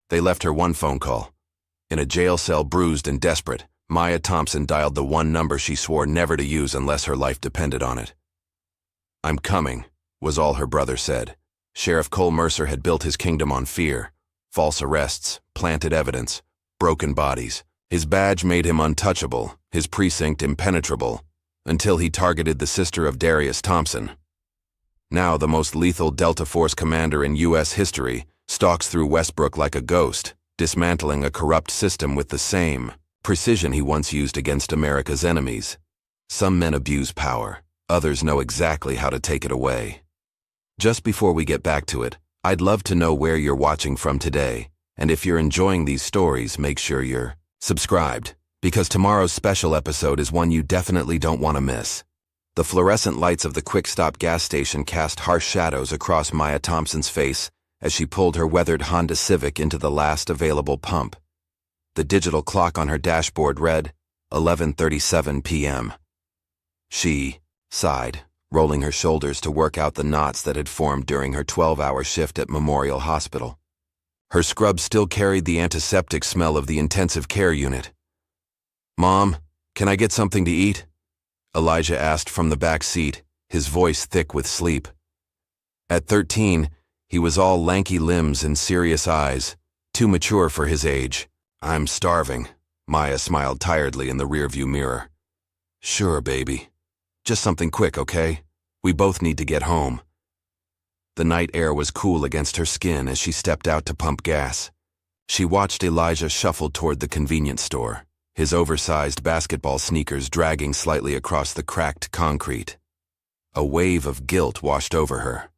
They left her one phone call. In a jail cell, bruised and desperate, Maya Thompson dialed the one number she swore never to use unless her life depended on it. "I'm coming," was all her brother said. Sheriff Cole Mercer had built his kingdom on fear. False arrests, planted evidence, broken bodies. His badge made him untouchable, his precinct impenetrable, until he targeted the sister of Darius Thompson. Now the most lethal Delta Force commander in U.S. history stalks through Westbrook like a ghost, dismantling a corrupt system with the same precision he once used against America's enemies. Some men abuse power, others know exactly how to take it away. Just before we get back to it, I'd love to know where you're watching from today, and if you're enjoying these stories, make sure you're subscribed, because tomorrow's special episode is one you definitely don't want to miss. The fluorescent lights of the Quick Stop gas station cast harsh shadows across Maya Thompson's face as she pulled her weathered Honda Civic into the last available pump. The digital clock on her dashboard read 11:37 p.m. She sighed, rolling her shoulders to work out the knots that had formed during her 12-hour shift at Memorial Hospital. Her scrub still carried the antiseptic smell of the intensive care unit. "Mom, can I get something to eat?" Elijah asked from the back seat, his voice thick with sleep. At 13, he was all lanky limbs and serious eyes, too mature for his age. "I'm starving," Maya smiled tiredly in the rearview mirror. "Sure, baby. Just something quick, okay? We both need to get home." The night air was cool against her skin as she stepped out to pump gas. She watched Elijah shuffle toward the convenience store, his oversized basketball sneakers dragging slightly across the cracked concrete. A wave of guilt washed over her.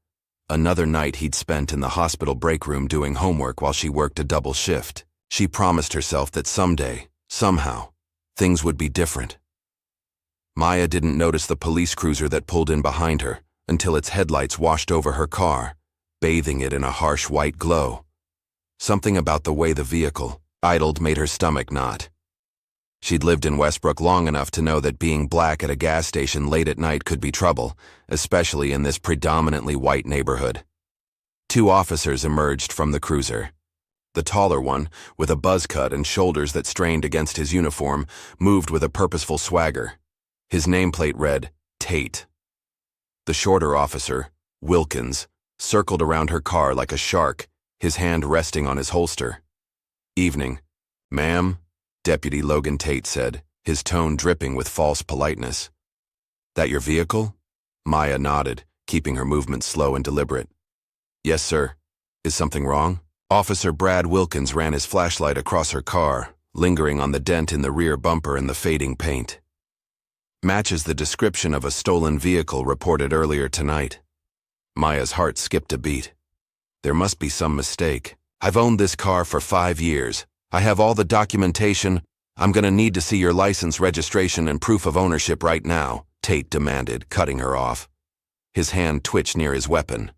Another night he'd spent in the hospital break room doing homework while she worked a double shift. She promised herself that someday, somehow, things would be different. Maya didn't notice the police cruiser that pulled in behind her until its headlights washed over her car, bathing it in a harsh white glow. Something about the way the vehicle idled made her stomach knot. She'd lived in Westbrook long enough to know that being black at a gas station late at night could be trouble, especially in this predominantly white neighborhood. Two officers emerged from the cruiser. The taller one, with a buzz cut and shoulders that strained against his uniform, moved with a purposeful swagger. His nameplate read, Tate. The shorter officer, Wilkins, circled around her car like a shark, his hand resting on his holster. "Evening, ma'am," Deputy Logan Tate said, his tone dripping with false politeness. "That your vehicle?" Maya nodded, keeping her movements slow and deliberate. "Yes, sir. Is something wrong?" Officer Brad Wilkins ran his flashlight across her car, lingering on the dent in the rear bumper and the fading paint. "Matches the description of a stolen vehicle reported earlier tonight." Maya's heart skipped a beat. There must be some mistake. "I've owned this car for 5 years. I have all the documentation. I'm gonna need to see your license, registration, and proof of ownership right now," Tate demanded, cutting her off. His hand twitched near his weapon.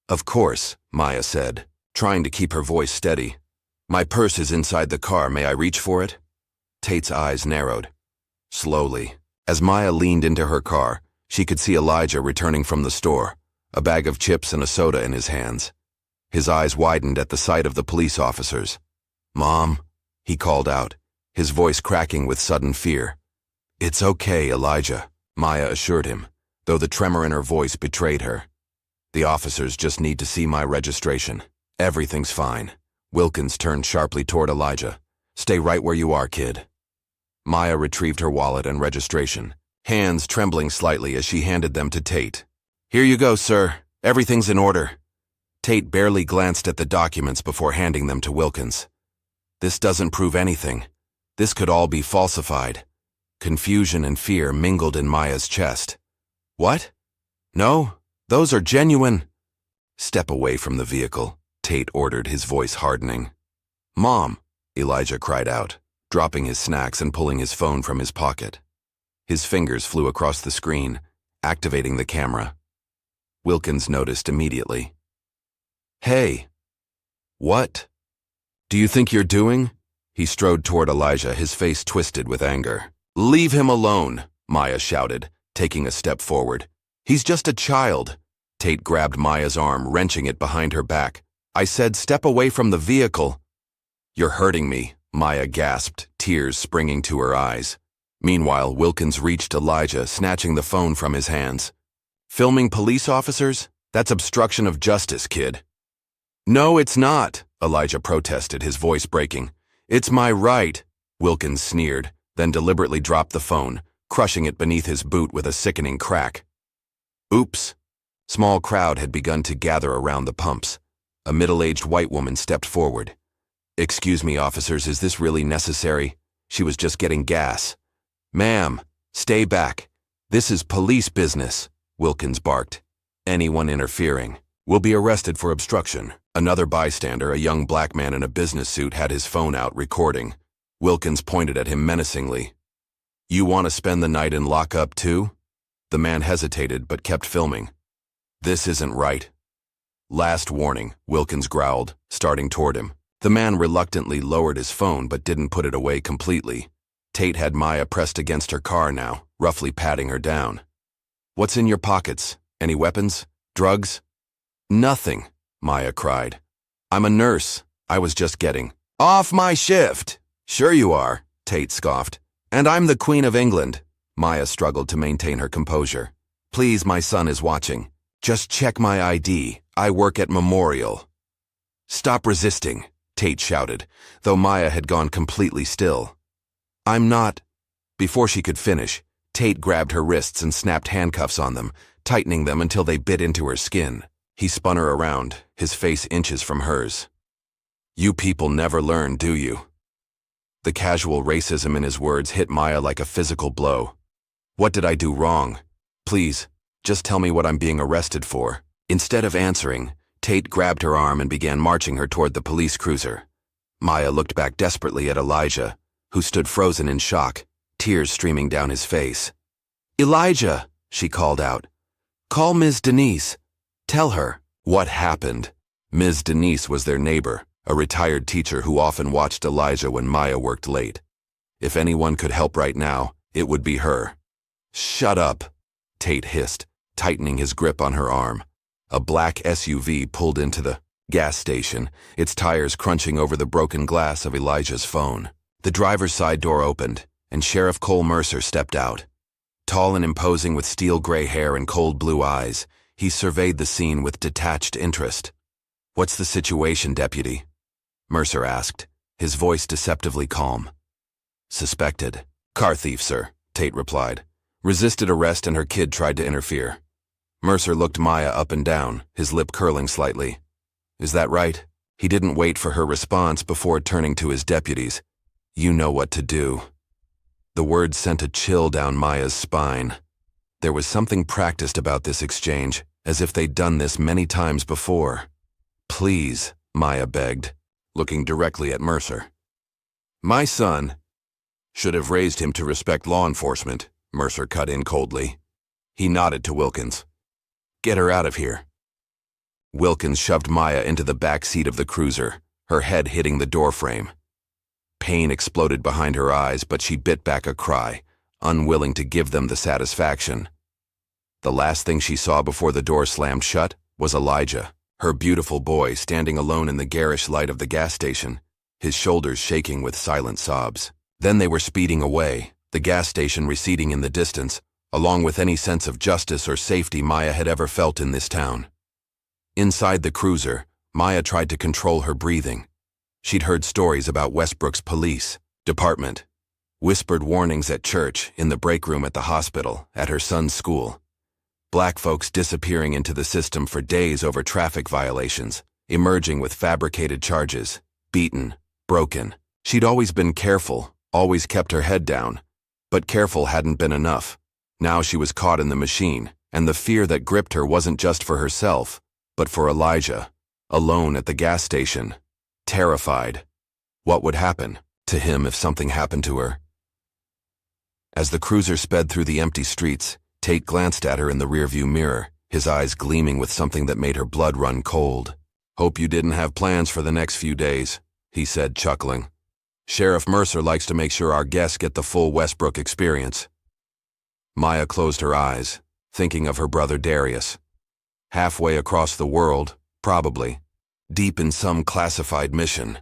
"Of course," Maya said, trying to keep her voice steady. "My purse is inside the car. May I reach for it?" Tate's eyes narrowed. Slowly, as Maya leaned into her car, she could see Elijah returning from the store, a bag of chips and a soda in his hands. His eyes widened at the sight of the police officers. "Mom," he called out, his voice cracking with sudden fear. "It's okay, Elijah," Maya assured him, though the tremor in her voice betrayed her. "The officers just need to see my registration. Everything's fine." Wilkins turned sharply toward Elijah. "Stay right where you are, kid." Maya retrieved her wallet and registration, hands trembling slightly as she handed them to Tate. "Here you go, sir. Everything's in order." Tate barely glanced at the documents before handing them to Wilkins. "This doesn't prove anything. This could all be falsified." Confusion and fear mingled in Maya's chest. "What? No, those are genuine." "Step away from the vehicle," Tate ordered, his voice hardening. "Mom," Elijah cried out, dropping his snacks and pulling his phone from his pocket. His fingers flew across the screen, activating the camera. Wilkins noticed immediately. "Hey." "What do you think you're doing?" He strode toward Elijah, his face twisted with anger. "Leave him alone," Maya shouted, taking a step forward. "He's just a child." Tate grabbed Maya's arm, wrenching it behind her back. "I said step away from the vehicle." "You're hurting me," Maya gasped, tears springing to her eyes. Meanwhile, Wilkins reached Elijah, snatching the phone from his hands. "Filming police officers? That's obstruction of justice, kid." "No, it's not," Elijah protested, his voice breaking. "It's my right," Wilkins sneered, then deliberately dropped the phone, crushing it beneath his boot with a sickening crack. Oops. Small crowd had begun to gather around the pumps. A middle-aged white woman stepped forward. "Excuse me, officers, is this really necessary? She was just getting gas." "Ma'am, stay back. This is police business," Wilkins barked. "Anyone interfering will be arrested for obstruction." Another bystander, a young black man in a business suit, had his phone out, recording. Wilkins pointed at him menacingly. "You want to spend the night in lockup too?" The man hesitated but kept filming. "This isn't right." "Last warning," Wilkins growled, starting toward him. The man reluctantly lowered his phone but didn't put it away completely. Tate had Maya pressed against her car now, roughly patting her down. "What's in your pockets? Any weapons? Drugs?" "Nothing," Maya cried. "I'm a nurse. I was just getting off my shift." "Sure you are," Tate scoffed. "And I'm the Queen of England." Maya struggled to maintain her composure. "Please, my son is watching. Just check my ID. I work at Memorial." "Stop resisting," Tate shouted, though Maya had gone completely still. "I'm not—" Before she could finish, Tate grabbed her wrists and snapped handcuffs on them, tightening them until they bit into her skin. He spun her around, his face inches from hers. "You people never learn, do you?" The casual racism in his words hit Maya like a physical blow. "What did I do wrong? Please, just tell me what I'm being arrested for." Instead of answering, Tate grabbed her arm and began marching her toward the police cruiser. Maya looked back desperately at Elijah, who stood frozen in shock, tears streaming down his face. "Elijah," she called out. "Call Ms. Denise. Tell her." What happened? Ms. Denise was their neighbor, a retired teacher who often watched Elijah when Maya worked late. If anyone could help right now, it would be her. "Shut up," Tate hissed, tightening his grip on her arm. A black SUV pulled into the gas station, its tires crunching over the broken glass of Elijah's phone. The driver's side door opened, and Sheriff Cole Mercer stepped out. Tall and imposing with steel gray hair and cold blue eyes, he surveyed the scene with detached interest. "What's the situation, Deputy?" Mercer asked, his voice deceptively calm. "Suspected. Car thief, sir," Tate replied. "Resisted arrest and her kid tried to interfere." Mercer looked Maya up and down, his lip curling slightly. "Is that right?" He didn't wait for her response before turning to his deputies. "You know what to do." The words sent a chill down Maya's spine. There was something practiced about this exchange, as if they'd done this many times before. "Please," Maya begged, looking directly at Mercer. "My son should have raised him to respect law enforcement," Mercer cut in coldly. He nodded to Wilkins. "Get her out of here." Wilkins shoved Maya into the back seat of the cruiser, her head hitting the doorframe. Pain exploded behind her eyes, but she bit back a cry, unwilling to give them the satisfaction. The last thing she saw before the door slammed shut was Elijah, her beautiful boy, standing alone in the garish light of the gas station, his shoulders shaking with silent sobs. Then they were speeding away, the gas station receding in the distance, along with any sense of justice or safety Maya had ever felt in this town. Inside the cruiser, Maya tried to control her breathing. She'd heard stories about Westbrook's police department, whispered warnings at church, in the break room at the hospital, at her son's school. Black folks disappearing into the system for days over traffic violations, emerging with fabricated charges, beaten, broken. She'd always been careful, always kept her head down, but careful hadn't been enough. Now she was caught in the machine, and the fear that gripped her wasn't just for herself, but for Elijah, alone at the gas station, terrified. What would happen to him if something happened to her? As the cruiser sped through the empty streets, Tate glanced at her in the rearview mirror, his eyes gleaming with something that made her blood run cold. "Hope you didn't have plans for the next few days," he said, chuckling. "Sheriff Mercer likes to make sure our guests get the full Westbrook experience." Maya closed her eyes, thinking of her brother Darius. Halfway across the world, probably, deep in some classified mission,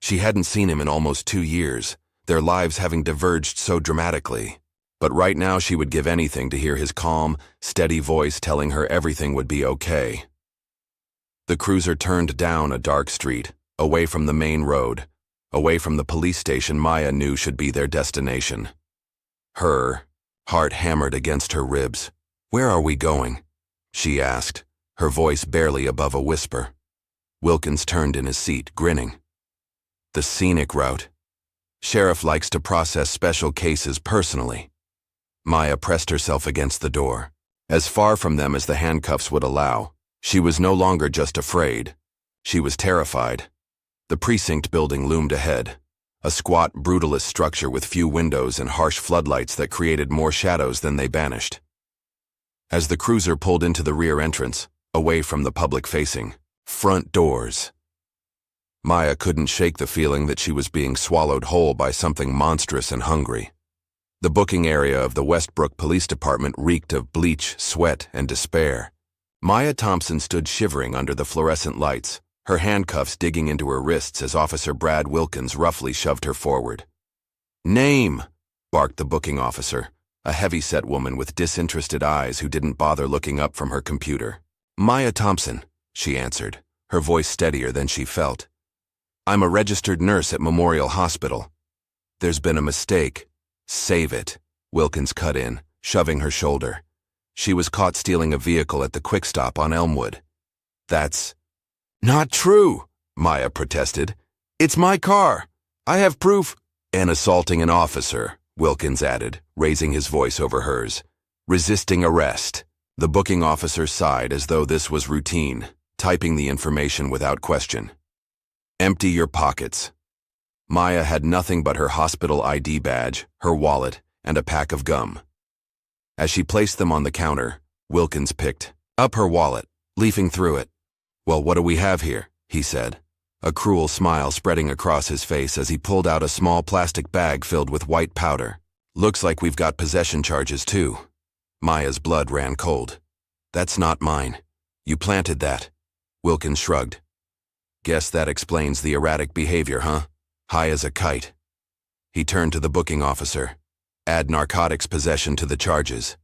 She hadn't seen him in almost 2 years, their lives having diverged so dramatically. But right now she would give anything to hear his calm, steady voice telling her everything would be okay. The cruiser turned down a dark street, away from the main road, away from the police station Maya knew should be their destination. Her heart hammered against her ribs. "Where are we going?" she asked, her voice barely above a whisper. Wilkins turned in his seat, grinning. "The scenic route. Sheriff likes to process special cases personally." Maya pressed herself against the door. As far from them as the handcuffs would allow, she was no longer just afraid. She was terrified. The precinct building loomed ahead, a squat, brutalist structure with few windows and harsh floodlights that created more shadows than they banished. As the cruiser pulled into the rear entrance, away from the public-facing front doors, Maya couldn't shake the feeling that she was being swallowed whole by something monstrous and hungry. The booking area of the Westbrook Police Department reeked of bleach, sweat, and despair. Maya Thompson stood shivering under the fluorescent lights, her handcuffs digging into her wrists as Officer Brad Wilkins roughly shoved her forward. "Name!" barked the booking officer, a heavy-set woman with disinterested eyes who didn't bother looking up from her computer. "Maya Thompson," she answered, her voice steadier than she felt. "I'm a registered nurse at Memorial Hospital. There's been a mistake." "Save it," Wilkins cut in, shoving her shoulder. "She was caught stealing a vehicle at the Quick Stop on Elmwood." "That's not true," Maya protested. "It's my car. I have proof." "And assaulting an officer," Wilkins added, raising his voice over hers. "Resisting arrest." The booking officer sighed as though this was routine, typing the information without question. "Empty your pockets." Maya had nothing but her hospital ID badge, her wallet, and a pack of gum. As she placed them on the counter, Wilkins picked up her wallet, leafing through it. "Well, what do we have here?" he said, a cruel smile spreading across his face as he pulled out a small plastic bag filled with white powder. "Looks like we've got possession charges, too." Maya's blood ran cold. "That's not mine. You planted that." Wilkins shrugged. "Guess that explains the erratic behavior, huh? High as a kite." He turned to the booking officer. "Add narcotics possession to the charges."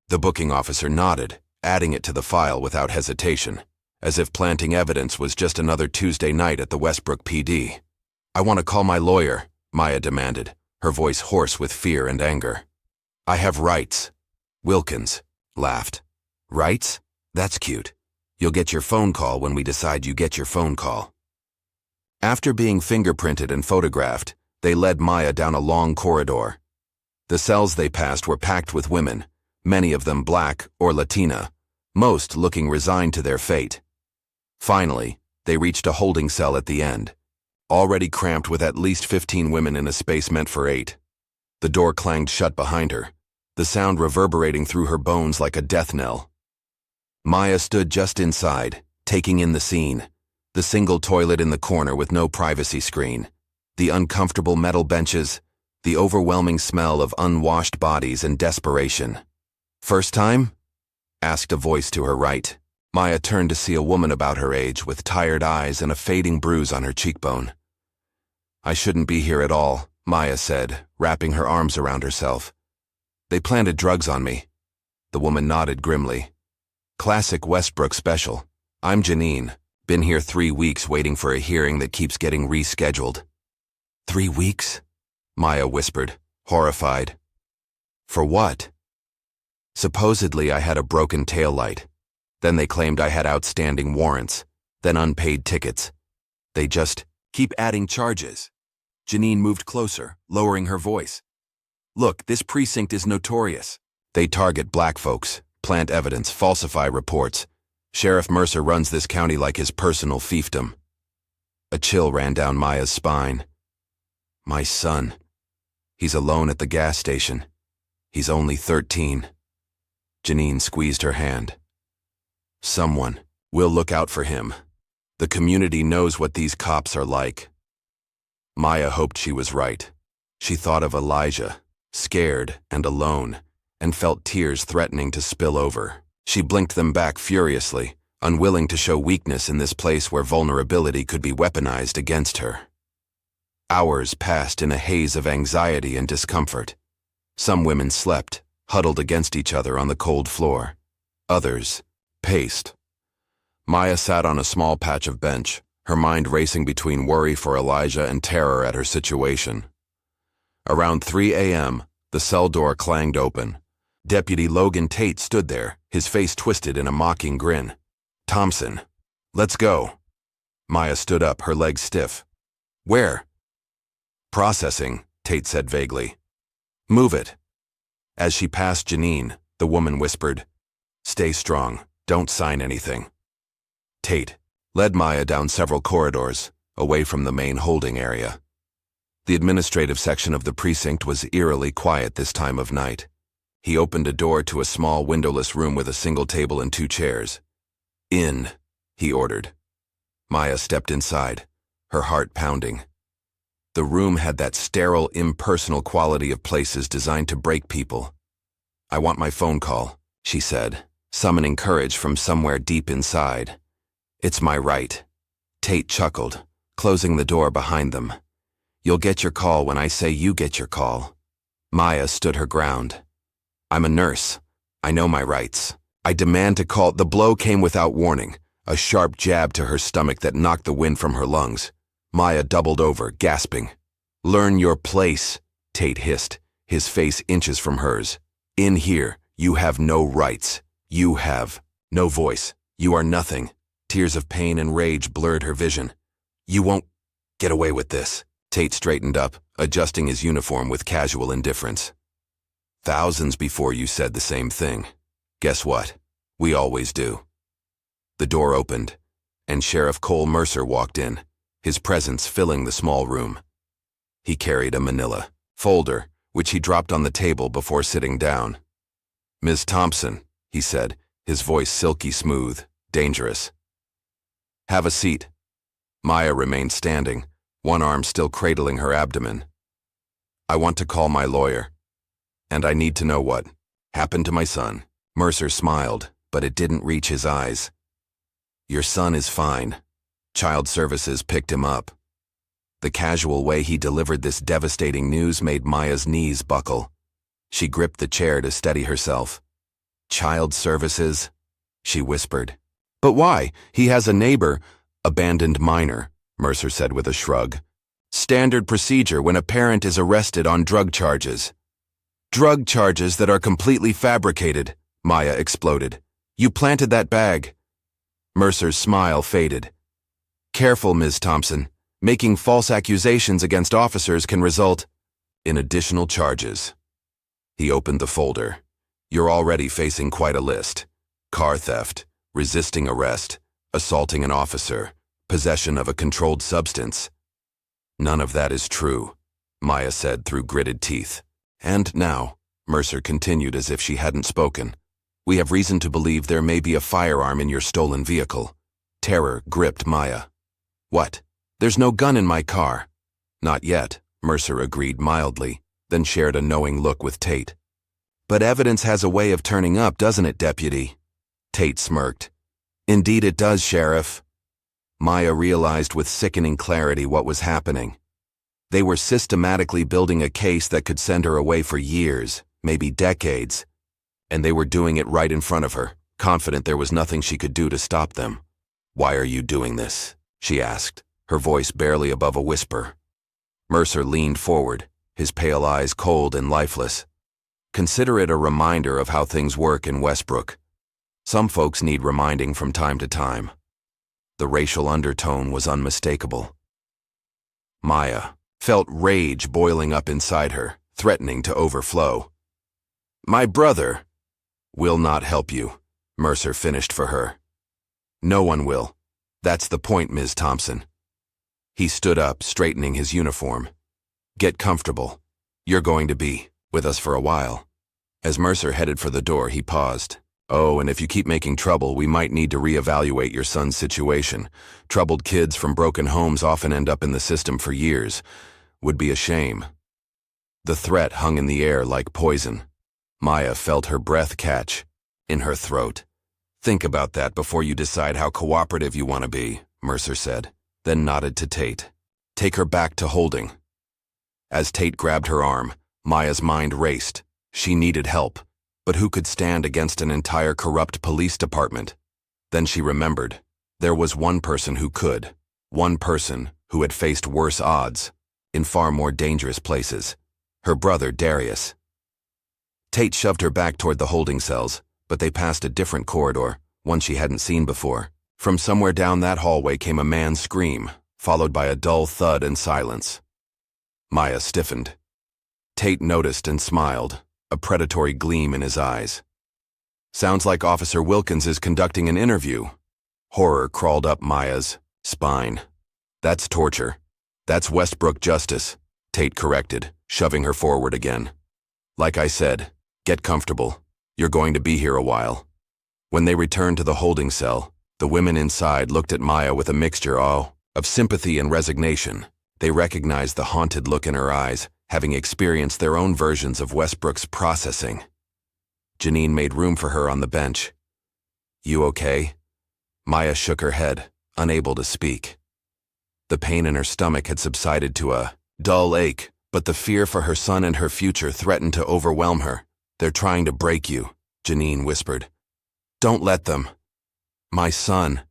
The booking officer nodded, adding it to the file without hesitation, as if planting evidence was just another Tuesday night at the Westbrook PD. "I want to call my lawyer," Maya demanded, her voice hoarse with fear and anger. "I have rights." Wilkins laughed. "Rights? That's cute. You'll get your phone call when we decide you get your phone call." After being fingerprinted and photographed, they led Maya down a long corridor. The cells they passed were packed with women, many of them black or Latina, most looking resigned to their fate. Finally, they reached a holding cell at the end, already cramped with at least 15 women in a space meant for 8. The door clanged shut behind her, the sound reverberating through her bones like a death knell. Maya stood just inside, taking in the scene. The single toilet in the corner with no privacy screen, the uncomfortable metal benches, the overwhelming smell of unwashed bodies and desperation. "First time?" asked a voice to her right. Maya turned to see a woman about her age with tired eyes and a fading bruise on her cheekbone. "I shouldn't be here at all," Maya said, wrapping her arms around herself. "They planted drugs on me." The woman nodded grimly. "Classic Westbrook special. I'm Janine. Been here 3 weeks waiting for a hearing that keeps getting rescheduled." "3 weeks?" Maya whispered, horrified. "For what?" "Supposedly I had a broken taillight. Then they claimed I had outstanding warrants, then unpaid tickets. They just keep adding charges." Janine moved closer, lowering her voice. "Look, this precinct is notorious. They target black folks, plant evidence, falsify reports. Sheriff Mercer runs this county like his personal fiefdom." A chill ran down Maya's spine. "My son. He's alone at the gas station. He's only 13. Janine squeezed her hand. "Someone will look out for him. The community knows what these cops are like." Maya hoped she was right. She thought of Elijah, scared and alone, and felt tears threatening to spill over. She blinked them back furiously, unwilling to show weakness in this place where vulnerability could be weaponized against her. Hours passed in a haze of anxiety and discomfort. Some women slept, huddled against each other on the cold floor. Others paced. Maya sat on a small patch of bench, her mind racing between worry for Elijah and terror at her situation. Around 3 a.m., the cell door clanged open. Deputy Logan Tate stood there, his face twisted in a mocking grin. "Thompson, let's go." Maya stood up, her legs stiff. "Where?" "Processing," Tate said vaguely. "Move it." As she passed Janine, the woman whispered, "Stay strong, don't sign anything." Tate led Maya down several corridors, away from the main holding area. The administrative section of the precinct was eerily quiet this time of night. He opened a door to a small windowless room with a single table and 2 chairs. "In," he ordered. Maya stepped inside, her heart pounding. The room had that sterile, impersonal quality of places designed to break people. "I want my phone call," she said, summoning courage from somewhere deep inside. "It's my right." Tate chuckled, closing the door behind them. "You'll get your call when I say you get your call." Maya stood her ground. "I'm a nurse. I know my rights. I demand to call." The blow came without warning, a sharp jab to her stomach that knocked the wind from her lungs. Maya doubled over, gasping. "Learn your place," Tate hissed, his face inches from hers. "In here, you have no rights. You have no voice. You are nothing." Tears of pain and rage blurred her vision. "You won't get away with this." Tate straightened up, adjusting his uniform with casual indifference. "Thousands before you said the same thing. Guess what? We always do." The door opened, and Sheriff Cole Mercer walked in, his presence filling the small room. He carried a manila folder, which he dropped on the table before sitting down. "Ms. Thompson," he said, his voice silky smooth, dangerous. "Have a seat." Maya remained standing, one arm still cradling her abdomen. "I want to call my lawyer, and I need to know what happened to my son." Mercer smiled, but it didn't reach his eyes. "Your son is fine. Child Services picked him up." The casual way he delivered this devastating news made Maya's knees buckle. She gripped the chair to steady herself. "Child Services?" she whispered. "But why? He has a neighbor." "Abandoned minor," Mercer said with a shrug. "Standard procedure when a parent is arrested on drug charges." "Drug charges that are completely fabricated," Maya exploded. "You planted that bag." Mercer's smile faded. "Careful, Ms. Thompson. Making false accusations against officers can result in additional charges." He opened the folder. "You're already facing quite a list. Car theft, resisting arrest, assaulting an officer, possession of a controlled substance." "None of that is true," Maya said through gritted teeth. "And now," Mercer continued as if she hadn't spoken, "we have reason to believe there may be a firearm in your stolen vehicle." Terror gripped Maya. "What? There's no gun in my car." "Not yet," Mercer agreed mildly, then shared a knowing look with Tate. "But evidence has a way of turning up, doesn't it, Deputy?" Tate smirked. "Indeed it does, Sheriff." Maya realized with sickening clarity what was happening. They were systematically building a case that could send her away for years, maybe decades. And they were doing it right in front of her, confident there was nothing she could do to stop them. "Why are you doing this?" she asked, her voice barely above a whisper. Mercer leaned forward, his pale eyes cold and lifeless. "Consider it a reminder of how things work in Westbrook. Some folks need reminding from time to time." The racial undertone was unmistakable. Maya felt rage boiling up inside her, threatening to overflow. "My brother will not help you," Mercer finished for her. "No one will. That's the point, Ms. Thompson." He stood up, straightening his uniform. "Get comfortable. You're going to be with us for a while." As Mercer headed for the door, he paused. "Oh, and if you keep making trouble, we might need to reevaluate your son's situation. Troubled kids from broken homes often end up in the system for years. Would be a shame." The threat hung in the air like poison. Maya felt her breath catch in her throat. "Think about that before you decide how cooperative you want to be," Mercer said, then nodded to Tate. Take her back to holding. As Tate grabbed her arm, Maya's mind raced. She needed help, but who could stand against an entire corrupt police department? Then she remembered. There was one person who could. One person who had faced worse odds, in far more dangerous places. Her brother, Darius. Tate shoved her back toward the holding cells, but they passed a different corridor, one she hadn't seen before. From somewhere down that hallway came a man's scream, followed by a dull thud and silence. Maya stiffened. Tate noticed and smiled, a predatory gleam in his eyes. Sounds like Officer Wilkins is conducting an interview. Horror crawled up Maya's spine. That's torture. That's Westbrook justice, Tate corrected, shoving her forward again. Like I said, get comfortable. You're going to be here a while. When they returned to the holding cell, the women inside looked at Maya with a mixture of sympathy and resignation. They recognized the haunted look in her eyes, having experienced their own versions of Westbrook's processing. Janine made room for her on the bench. You okay? Maya shook her head, unable to speak. The pain in her stomach had subsided to a dull ache, but the fear for her son and her future threatened to overwhelm her. They're trying to break you, Janine whispered. Don't let them. My son,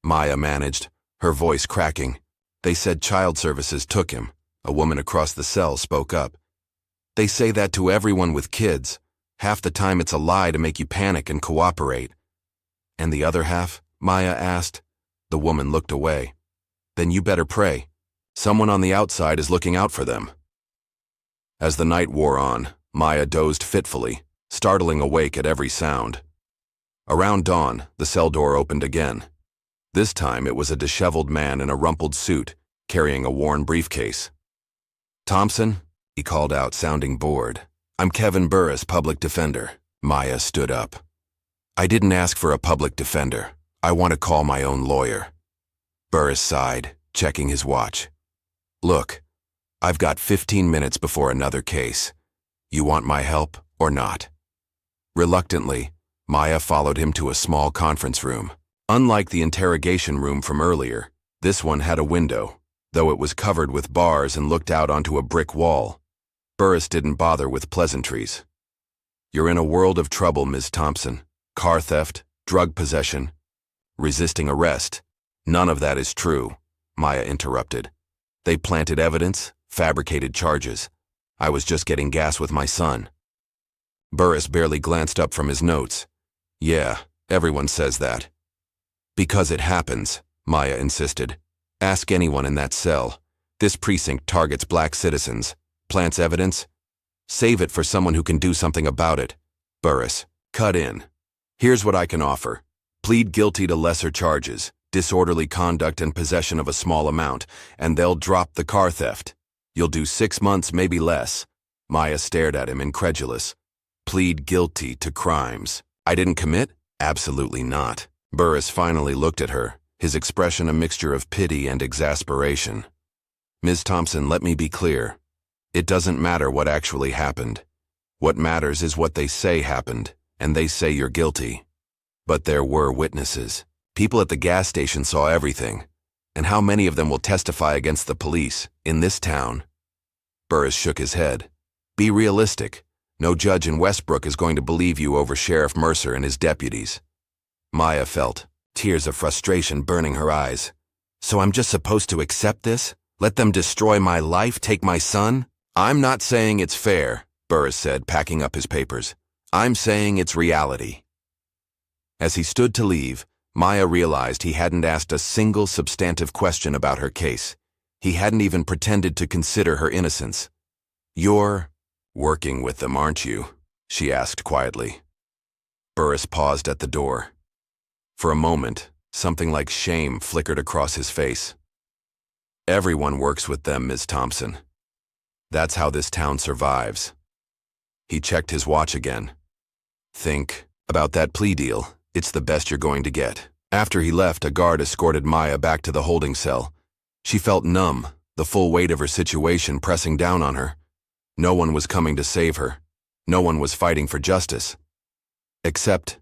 Maya managed, her voice cracking. They said child services took him. A woman across the cell spoke up. They say that to everyone with kids. Half the time it's a lie to make you panic and cooperate. And the other half? Maya asked. The woman looked away. Then you better pray. Someone on the outside is looking out for them. As the night wore on, Maya dozed fitfully, startling awake at every sound. Around dawn, the cell door opened again. This time it was a disheveled man in a rumpled suit, carrying a worn briefcase. Thompson, he called out, sounding bored. I'm Kevin Burris, public defender. Maya stood up. I didn't ask for a public defender. I want to call my own lawyer. Burris sighed, checking his watch. Look, I've got 15 minutes before another case. You want my help or not? Reluctantly, Maya followed him to a small conference room. Unlike the interrogation room from earlier, this one had a window, though it was covered with bars and looked out onto a brick wall. Burris didn't bother with pleasantries. You're in a world of trouble, Ms. Thompson. Car theft, drug possession, resisting arrest. None of that is true, Maya interrupted. They planted evidence, fabricated charges. I was just getting gas with my son. Burris barely glanced up from his notes. Yeah, everyone says that. Because it happens, Maya insisted. Ask anyone in that cell. This precinct targets black citizens, plants evidence. Save it for someone who can do something about it. Burris, cut in. Here's what I can offer. Plead guilty to lesser charges, disorderly conduct and possession of a small amount, and they'll drop the car theft. You'll do 6 months, maybe less. Maya stared at him, incredulous. Plead guilty to crimes I didn't commit? Absolutely not. Burris finally looked at her, his expression a mixture of pity and exasperation. Ms. Thompson, let me be clear. It doesn't matter what actually happened. What matters is what they say happened, and they say you're guilty. But there were witnesses. People at the gas station saw everything. And how many of them will testify against the police in this town? Burris shook his head. Be realistic. No judge in Westbrook is going to believe you over Sheriff Mercer and his deputies. Maya felt tears of frustration burning her eyes. So I'm just supposed to accept this? Let them destroy my life, take my son? I'm not saying it's fair, Burris said, packing up his papers. I'm saying it's reality. As he stood to leave, Maya realized he hadn't asked a single substantive question about her case. He hadn't even pretended to consider her innocence. You're working with them, aren't you? She asked quietly. Burris paused at the door. For a moment, something like shame flickered across his face. Everyone works with them, Ms. Thompson. That's how this town survives. He checked his watch again. Think about that plea deal. It's the best you're going to get. After he left, a guard escorted Maya back to the holding cell. She felt numb, the full weight of her situation pressing down on her. No one was coming to save her. No one was fighting for justice. Except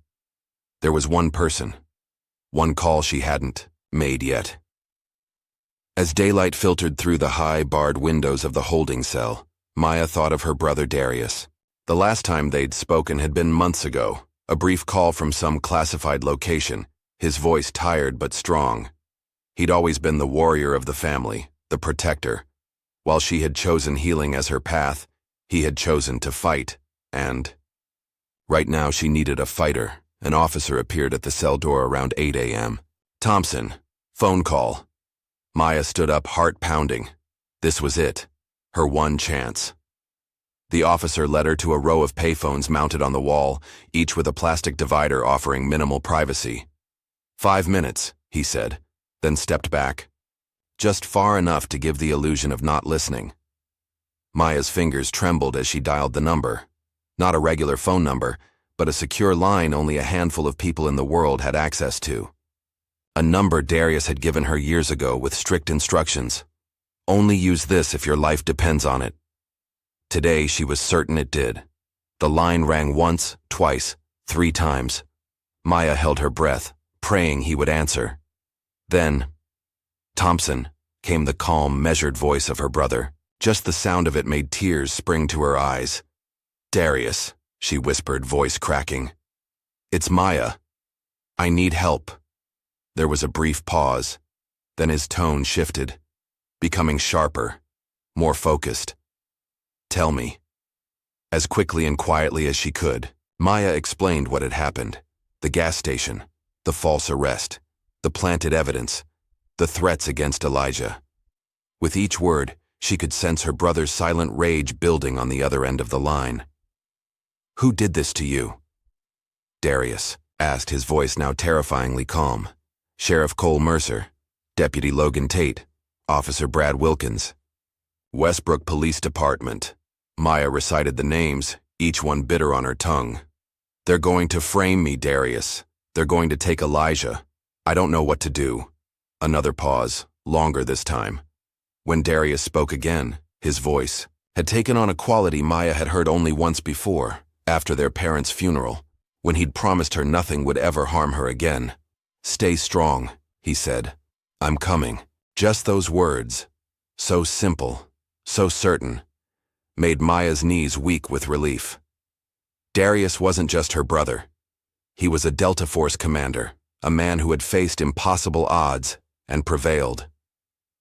there was one person. One call she hadn't made yet. As daylight filtered through the high, barred windows of the holding cell, Maya thought of her brother Darius. The last time they'd spoken had been months ago, a brief call from some classified location, his voice tired but strong. He'd always been the warrior of the family, the protector. While she had chosen healing as her path, he had chosen to fight, and right now she needed a fighter. An officer appeared at the cell door around 8 a.m. Thompson. Phone call. Maya stood up, heart pounding. This was it. Her one chance. The officer led her to a row of payphones mounted on the wall, each with a plastic divider offering minimal privacy. 5 minutes, he said, then stepped back. Just far enough to give the illusion of not listening. Maya's fingers trembled as she dialed the number. Not a regular phone number, but a secure line only a handful of people in the world had access to. A number Darius had given her years ago with strict instructions. Only use this if your life depends on it. Today she was certain it did. The line rang once, twice, 3 times. Maya held her breath, praying he would answer. Then, Thompson, came the calm, measured voice of her brother. Just the sound of it made tears spring to her eyes. Darius, she whispered, voice cracking. It's Maya. I need help. There was a brief pause. Then his tone shifted, becoming sharper, more focused. Tell me. As quickly and quietly as she could, Maya explained what had happened. The gas station, the false arrest, the planted evidence, the threats against Elijah. With each word, she could sense her brother's silent rage building on the other end of the line. Who did this to you? Darius asked, his voice now terrifyingly calm. Sheriff Cole Mercer, Deputy Logan Tate, Officer Brad Wilkins. Westbrook Police Department. Maya recited the names, each one bitter on her tongue. They're going to frame me, Darius. They're going to take Elijah. I don't know what to do. Another pause, longer this time. When Darius spoke again, his voice had taken on a quality Maya had heard only once before, after their parents' funeral, when he'd promised her nothing would ever harm her again. Stay strong, he said. I'm coming. Just those words, so simple, so certain, made Maya's knees weak with relief. Darius wasn't just her brother. He was a Delta Force commander, a man who had faced impossible odds and prevailed.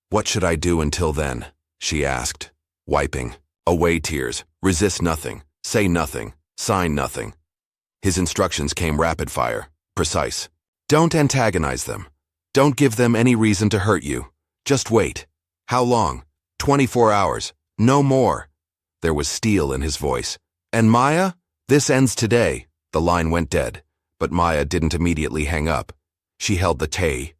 What should I do until then? She asked, wiping away tears. Resist nothing, say nothing, sign nothing. His instructions came rapid fire, precise. Don't antagonize them. Don't give them any reason to hurt you. Just wait. How long? 24 hours. No more. There was steel in his voice. And Maya? This ends today. The line went dead, but Maya didn't immediately hang up. She held the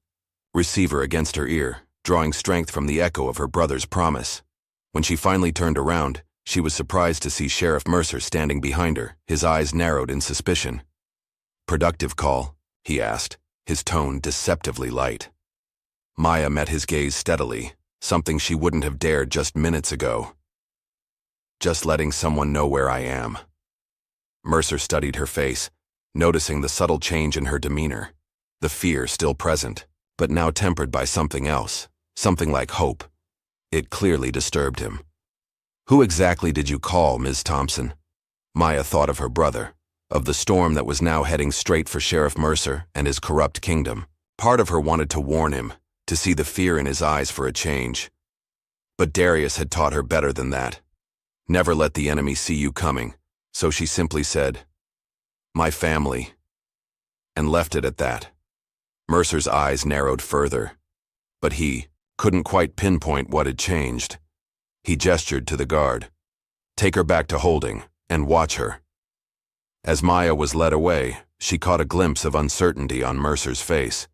receiver against her ear, drawing strength from the echo of her brother's promise. When she finally turned around, she was surprised to see Sheriff Mercer standing behind her, his eyes narrowed in suspicion. Productive call? He asked, his tone deceptively light. Maya met his gaze steadily, something she wouldn't have dared just minutes ago. Just letting someone know where I am. Mercer studied her face, noticing the subtle change in her demeanor, the fear still present, but now tempered by something else, something like hope. It clearly disturbed him. Who exactly did you call, Ms. Thompson? Maya thought of her brother, of the storm that was now heading straight for Sheriff Mercer and his corrupt kingdom. Part of her wanted to warn him, to see the fear in his eyes for a change. But Darius had taught her better than that. Never let the enemy see you coming, so she simply said, "My family," and left it at that. Mercer's eyes narrowed further, but he couldn't quite pinpoint what had changed. He gestured to the guard. "Take her back to holding, and watch her." As Maya was led away, she caught a glimpse of uncertainty on Mercer's face.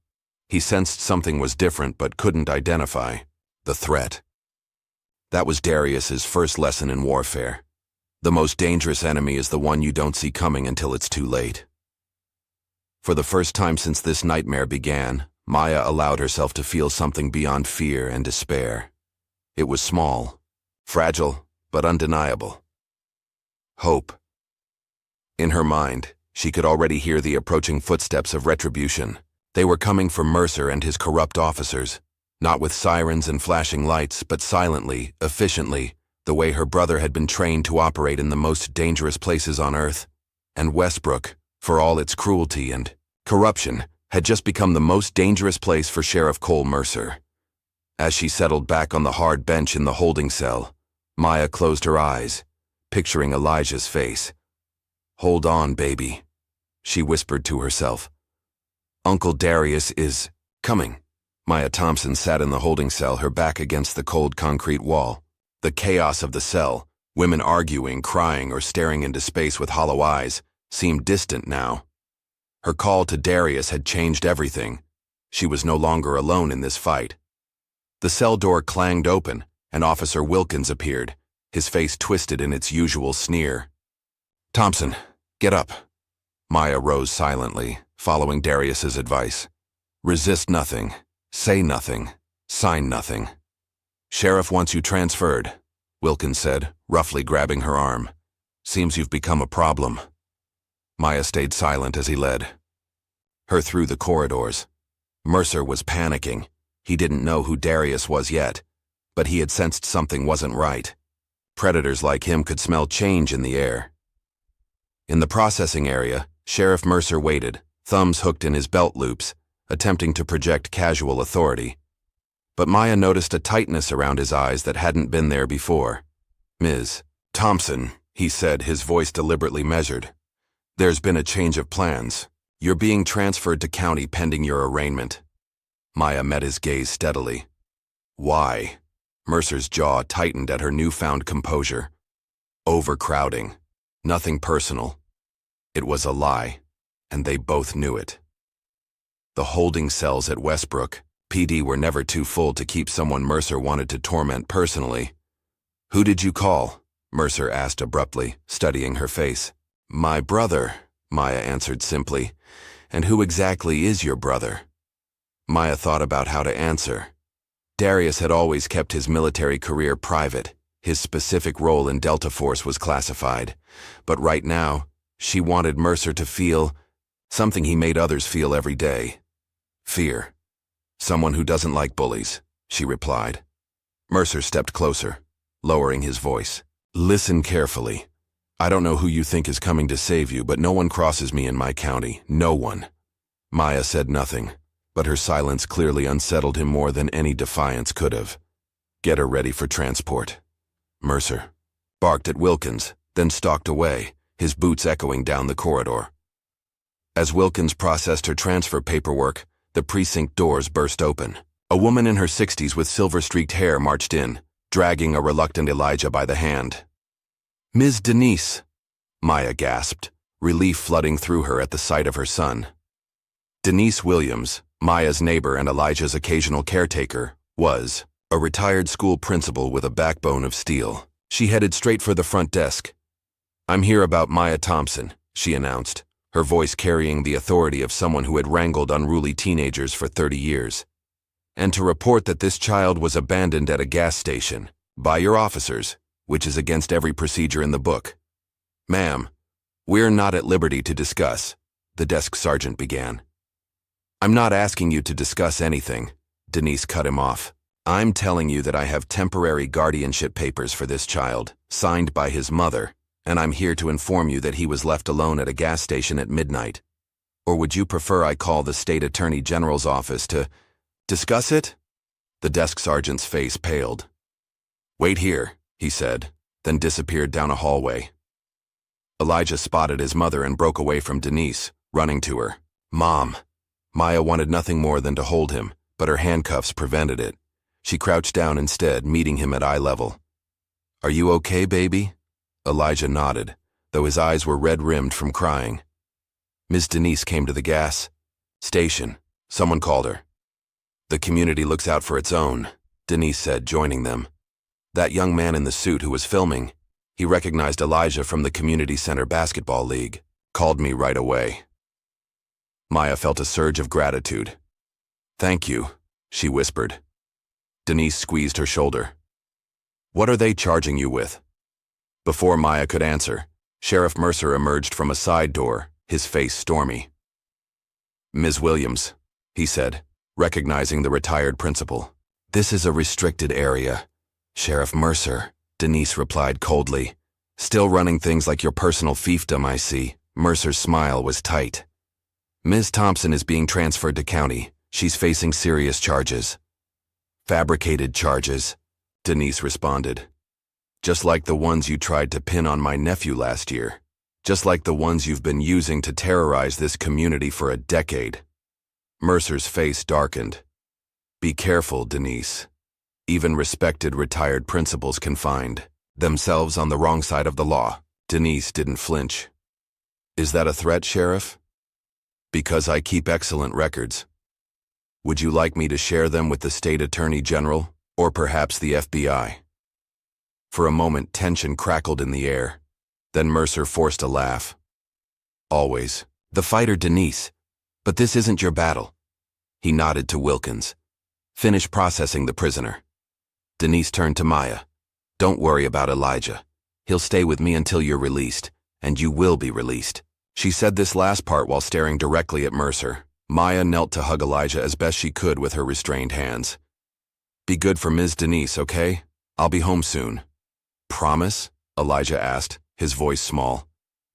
He sensed something was different but couldn't identify the threat. That was Darius's first lesson in warfare. The most dangerous enemy is the one you don't see coming until it's too late. For the first time since this nightmare began, Maya allowed herself to feel something beyond fear and despair. It was small, fragile, but undeniable. Hope. In her mind, she could already hear the approaching footsteps of retribution. They were coming from Mercer and his corrupt officers. Not with sirens and flashing lights, but silently, efficiently, the way her brother had been trained to operate in the most dangerous places on Earth. And Westbrook, for all its cruelty and corruption, had just become the most dangerous place for Sheriff Cole Mercer. As she settled back on the hard bench in the holding cell, Maya closed her eyes, picturing Elijah's face. "Hold on, baby," she whispered to herself. "Uncle Darius is coming." Maya Thompson sat in the holding cell, her back against the cold concrete wall. The chaos of the cell, women arguing, crying, or staring into space with hollow eyes, seemed distant now. Her call to Darius had changed everything. She was no longer alone in this fight. The cell door clanged open, and Officer Wilkins appeared, his face twisted in its usual sneer. "Thompson, get up." Maya rose silently, following Darius's advice. "Resist nothing, say nothing, sign nothing." "Sheriff wants you transferred," Wilkins said, roughly grabbing her arm. "Seems you've become a problem." Maya stayed silent as he led her through the corridors. Mercer was panicking. He didn't know who Darius was yet, but he had sensed something wasn't right. Predators like him could smell change in the air. In the processing area, Sheriff Mercer waited, thumbs hooked in his belt loops, attempting to project casual authority. But Maya noticed a tightness around his eyes that hadn't been there before. "Ms. Thompson," he said, his voice deliberately measured. "There's been a change of plans. You're being transferred to county pending your arraignment." Maya met his gaze steadily. "Why?" Mercer's jaw tightened at her newfound composure. "Overcrowding. Nothing personal." It was a lie, and they both knew it. The holding cells at Westbrook, PD, were never too full to keep someone Mercer wanted to torment personally. "Who did you call?" Mercer asked abruptly, studying her face. "My brother," Maya answered simply. "And who exactly is your brother?" Maya thought about how to answer. Darius had always kept his military career private. His specific role in Delta Force was classified. But right now, she wanted Mercer to feel something he made others feel every day. Fear. "Someone who doesn't like bullies," she replied. Mercer stepped closer, lowering his voice. "Listen carefully. I don't know who you think is coming to save you, but no one crosses me in my county. No one." Maya said nothing, but her silence clearly unsettled him more than any defiance could have. "Get her ready for transport." Mercer barked at Wilkins, then stalked away, his boots echoing down the corridor. As Wilkins processed her transfer paperwork, the precinct doors burst open. A woman in her 60s with silver-streaked hair marched in, dragging a reluctant Elijah by the hand. "Ms. Denise," Maya gasped, relief flooding through her at the sight of her son. Denise Williams, Maya's neighbor and Elijah's occasional caretaker, was a retired school principal with a backbone of steel. She headed straight for the front desk. "I'm here about Maya Thompson," she announced, her voice carrying the authority of someone who had wrangled unruly teenagers for 30 years. "And to report that this child was abandoned at a gas station by your officers, which is against every procedure in the book." "Ma'am, we're not at liberty to discuss," the desk sergeant began. "I'm not asking you to discuss anything," Denise cut him off. "I'm telling you that I have temporary guardianship papers for this child, signed by his mother, and I'm here to inform you that he was left alone at a gas station at midnight. Or would you prefer I call the state attorney general's office to discuss it?" The desk sergeant's face paled. "Wait here," he said, then disappeared down a hallway. Elijah spotted his mother and broke away from Denise, running to her. "Mom." Maya wanted nothing more than to hold him, but her handcuffs prevented it. She crouched down instead, meeting him at eye level. "Are you okay, baby?" Elijah nodded, though his eyes were red-rimmed from crying. Miss Denise came to the gas station. Someone called her. "The community looks out for its own," Denise said, joining them. "That young man in the suit who was filming, he recognized Elijah from the community center basketball league, called me right away." Maya felt a surge of gratitude. "Thank you," she whispered. Denise squeezed her shoulder. "What are they charging you with?" Before Maya could answer, Sheriff Mercer emerged from a side door, his face stormy. "Ms. Williams," he said, recognizing the retired principal. This is a restricted area. Sheriff Mercer, Denise replied coldly. Still running things like your personal fiefdom, I see. Mercer's smile was tight. Ms. Thompson is being transferred to county. She's facing serious charges. Fabricated charges, Denise responded. Just like the ones you tried to pin on my nephew last year. Just like the ones you've been using to terrorize this community for a decade. Mercer's face darkened. Be careful, Denise. Even respected retired principals can find themselves on the wrong side of the law. Denise didn't flinch. Is that a threat, Sheriff? Because I keep excellent records. Would you like me to share them with the State Attorney General, or perhaps the FBI? For a moment, tension crackled in the air. Then Mercer forced a laugh. Always. The fighter, Denise. But this isn't your battle. He nodded to Wilkins. Finish processing the prisoner. Denise turned to Maya. Don't worry about Elijah. He'll stay with me until you're released, and you will be released. She said this last part while staring directly at Mercer. Maya knelt to hug Elijah as best she could with her restrained hands. Be good for Ms. Denise, okay? I'll be home soon. Promise? Elijah asked, his voice small.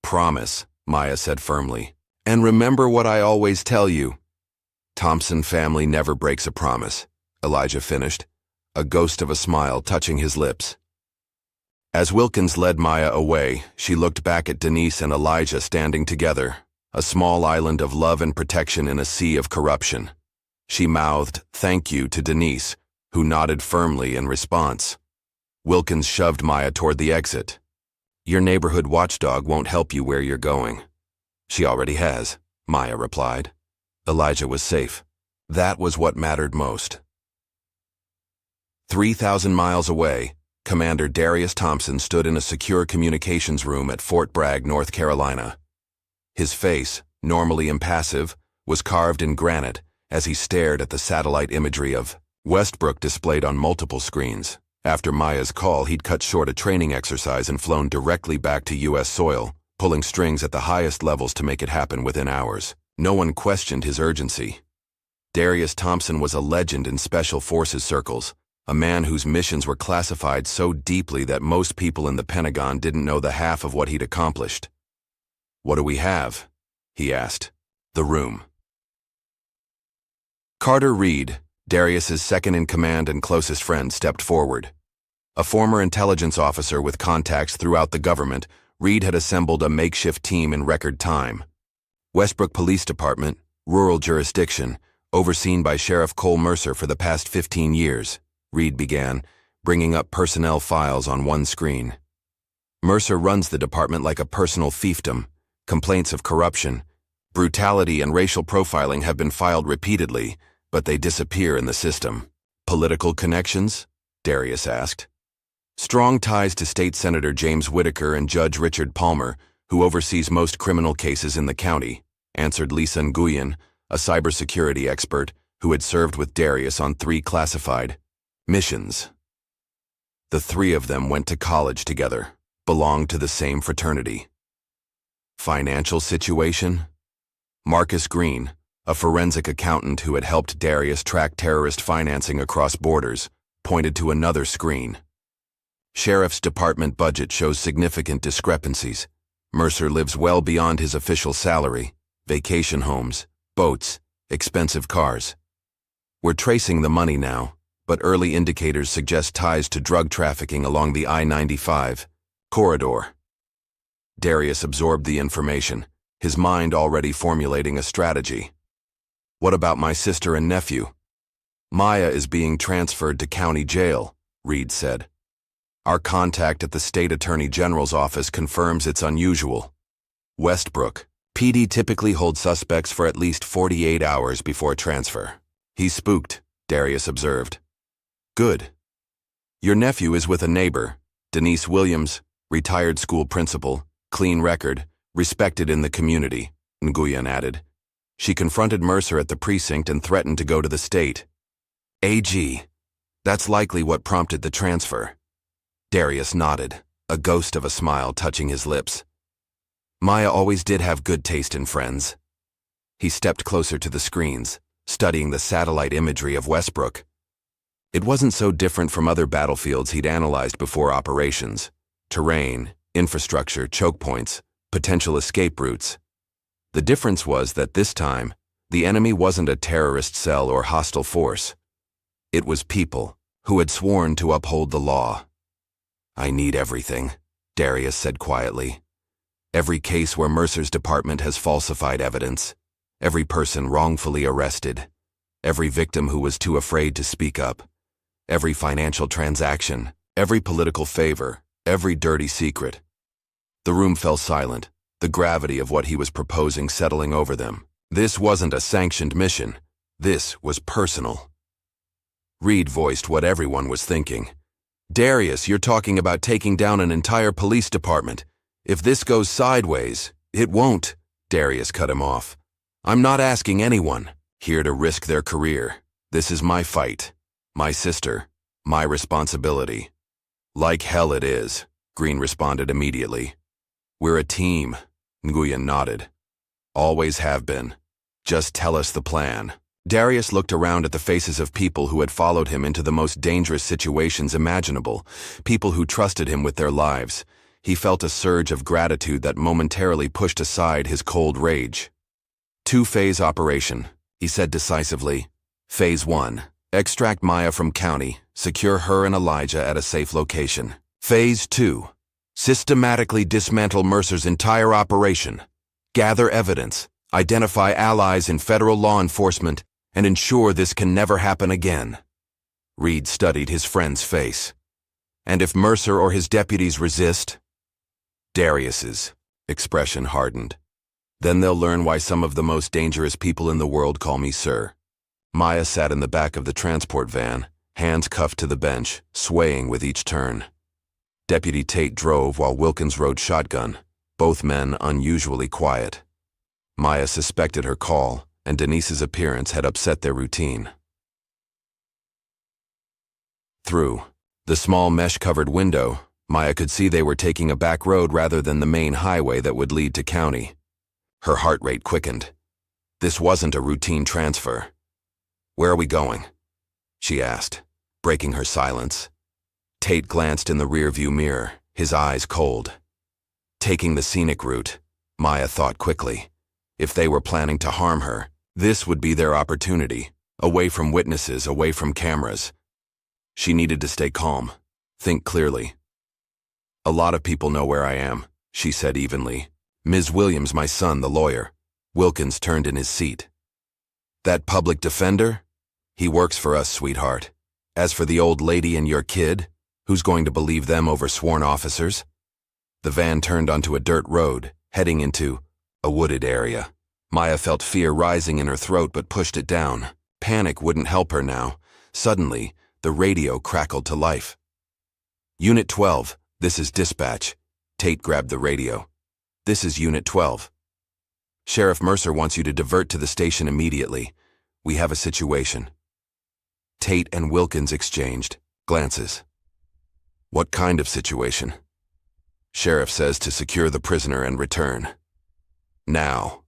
Promise, Maya said firmly. And remember what I always tell you. Thompson family never breaks a promise, Elijah finished, a ghost of a smile touching his lips. As Wilkins led Maya away, she looked back at Denise and Elijah standing together, a small island of love and protection in a sea of corruption. She mouthed, "Thank you," to Denise, who nodded firmly in response. Wilkins shoved Maya toward the exit. Your neighborhood watchdog won't help you where you're going. She already has, Maya replied. Elijah was safe. That was what mattered most. 3,000 miles away, Commander Darius Thompson stood in a secure communications room at Fort Bragg, North Carolina. His face, normally impassive, was carved in granite as he stared at the satellite imagery of Westbrook displayed on multiple screens. After Maya's call, he'd cut short a training exercise and flown directly back to U.S. soil, pulling strings at the highest levels to make it happen within hours. No one questioned his urgency. Darius Thompson was a legend in Special Forces circles, a man whose missions were classified so deeply that most people in the Pentagon didn't know the half of what he'd accomplished. What do we have? He asked. The room. Carter Reed, Darius's second-in-command and closest friend, stepped forward. A former intelligence officer with contacts throughout the government, Reed had assembled a makeshift team in record time. Westbrook Police Department, rural jurisdiction, overseen by Sheriff Cole Mercer for the past 15 years, Reed began, bringing up personnel files on one screen. Mercer runs the department like a personal fiefdom. Complaints of corruption, brutality, and racial profiling have been filed repeatedly, but they disappear in the system. Political connections? Darius asked. Strong ties to State Senator James Whitaker and Judge Richard Palmer, who oversees most criminal cases in the county, answered Lisa Nguyen, a cybersecurity expert who had served with Darius on 3 classified missions. The 3 of them went to college together, belonged to the same fraternity. Financial situation? Marcus Green, a forensic accountant who had helped Darius track terrorist financing across borders, pointed to another screen. Sheriff's Department budget shows significant discrepancies. Mercer lives well beyond his official salary, vacation homes, boats, expensive cars. We're tracing the money now, but early indicators suggest ties to drug trafficking along the I-95 corridor. Darius absorbed the information, his mind already formulating a strategy. What about my sister and nephew? Maya is being transferred to county jail, Reed said. Our contact at the State Attorney General's office confirms it's unusual. Westbrook, PD typically holds suspects for at least 48 hours before transfer. He's spooked, Darius observed. Good. Your nephew is with a neighbor, Denise Williams, retired school principal, clean record, respected in the community, Nguyen added. She confronted Mercer at the precinct and threatened to go to the state. AG. That's likely what prompted the transfer. Darius nodded, a ghost of a smile touching his lips. Maya always did have good taste in friends. He stepped closer to the screens, studying the satellite imagery of Westbrook. It wasn't so different from other battlefields he'd analyzed before operations. Terrain, infrastructure, choke points, potential escape routes. The difference was that this time, the enemy wasn't a terrorist cell or hostile force. It was people who had sworn to uphold the law. "I need everything," Darius said quietly. "Every case where Mercer's department has falsified evidence, every person wrongfully arrested, every victim who was too afraid to speak up, every financial transaction, every political favor, every dirty secret." The room fell silent, the gravity of what he was proposing settling over them. This wasn't a sanctioned mission. This was personal. Reed voiced what everyone was thinking. "Darius, you're talking about taking down an entire police department. If this goes sideways, it won't." Darius cut him off. "I'm not asking anyone here to risk their career. This is my fight, my sister, my responsibility." "Like hell it is," Green responded immediately. "We're a team," Nguyen nodded. "Always have been. Just tell us the plan." Darius looked around at the faces of people who had followed him into the most dangerous situations imaginable, people who trusted him with their lives. He felt a surge of gratitude that momentarily pushed aside his cold rage. "Two-phase operation," he said decisively. "Phase 1. Extract Maya from County, secure her and Elijah at a safe location. Phase 2. Systematically dismantle Mercer's entire operation. Gather evidence, identify allies in federal law enforcement, and ensure this can never happen again." Reed studied his friend's face. "And if Mercer or his deputies resist?" Darius's expression hardened. "Then they'll learn why some of the most dangerous people in the world call me sir." Maya sat in the back of the transport van, hands cuffed to the bench, swaying with each turn. Deputy Tate drove while Wilkins rode shotgun, both men unusually quiet. Maya suspected her call, and Denise's appearance had upset their routine. Through the small mesh-covered window, Maya could see they were taking a back road rather than the main highway that would lead to County. Her heart rate quickened. This wasn't a routine transfer. "Where are we going?" she asked, breaking her silence. Tate glanced in the rearview mirror, his eyes cold. Taking the scenic route, Maya thought quickly. If they were planning to harm her, this would be their opportunity, away from witnesses, away from cameras. She needed to stay calm, think clearly. "A lot of people know where I am," she said evenly. "Ms. Williams, my son, the lawyer." Wilkins turned in his seat. "That public defender? He works for us, sweetheart. As for the old lady and your kid, who's going to believe them over sworn officers?" The van turned onto a dirt road, heading into a wooded area. Maya felt fear rising in her throat but pushed it down. Panic wouldn't help her now. Suddenly, the radio crackled to life. "Unit 12, this is dispatch." Tate grabbed the radio. "This is Unit 12. Sheriff Mercer wants you to divert to the station immediately. We have a situation." Tate and Wilkins exchanged glances. "What kind of situation?" "Sheriff says to secure the prisoner and return. Now."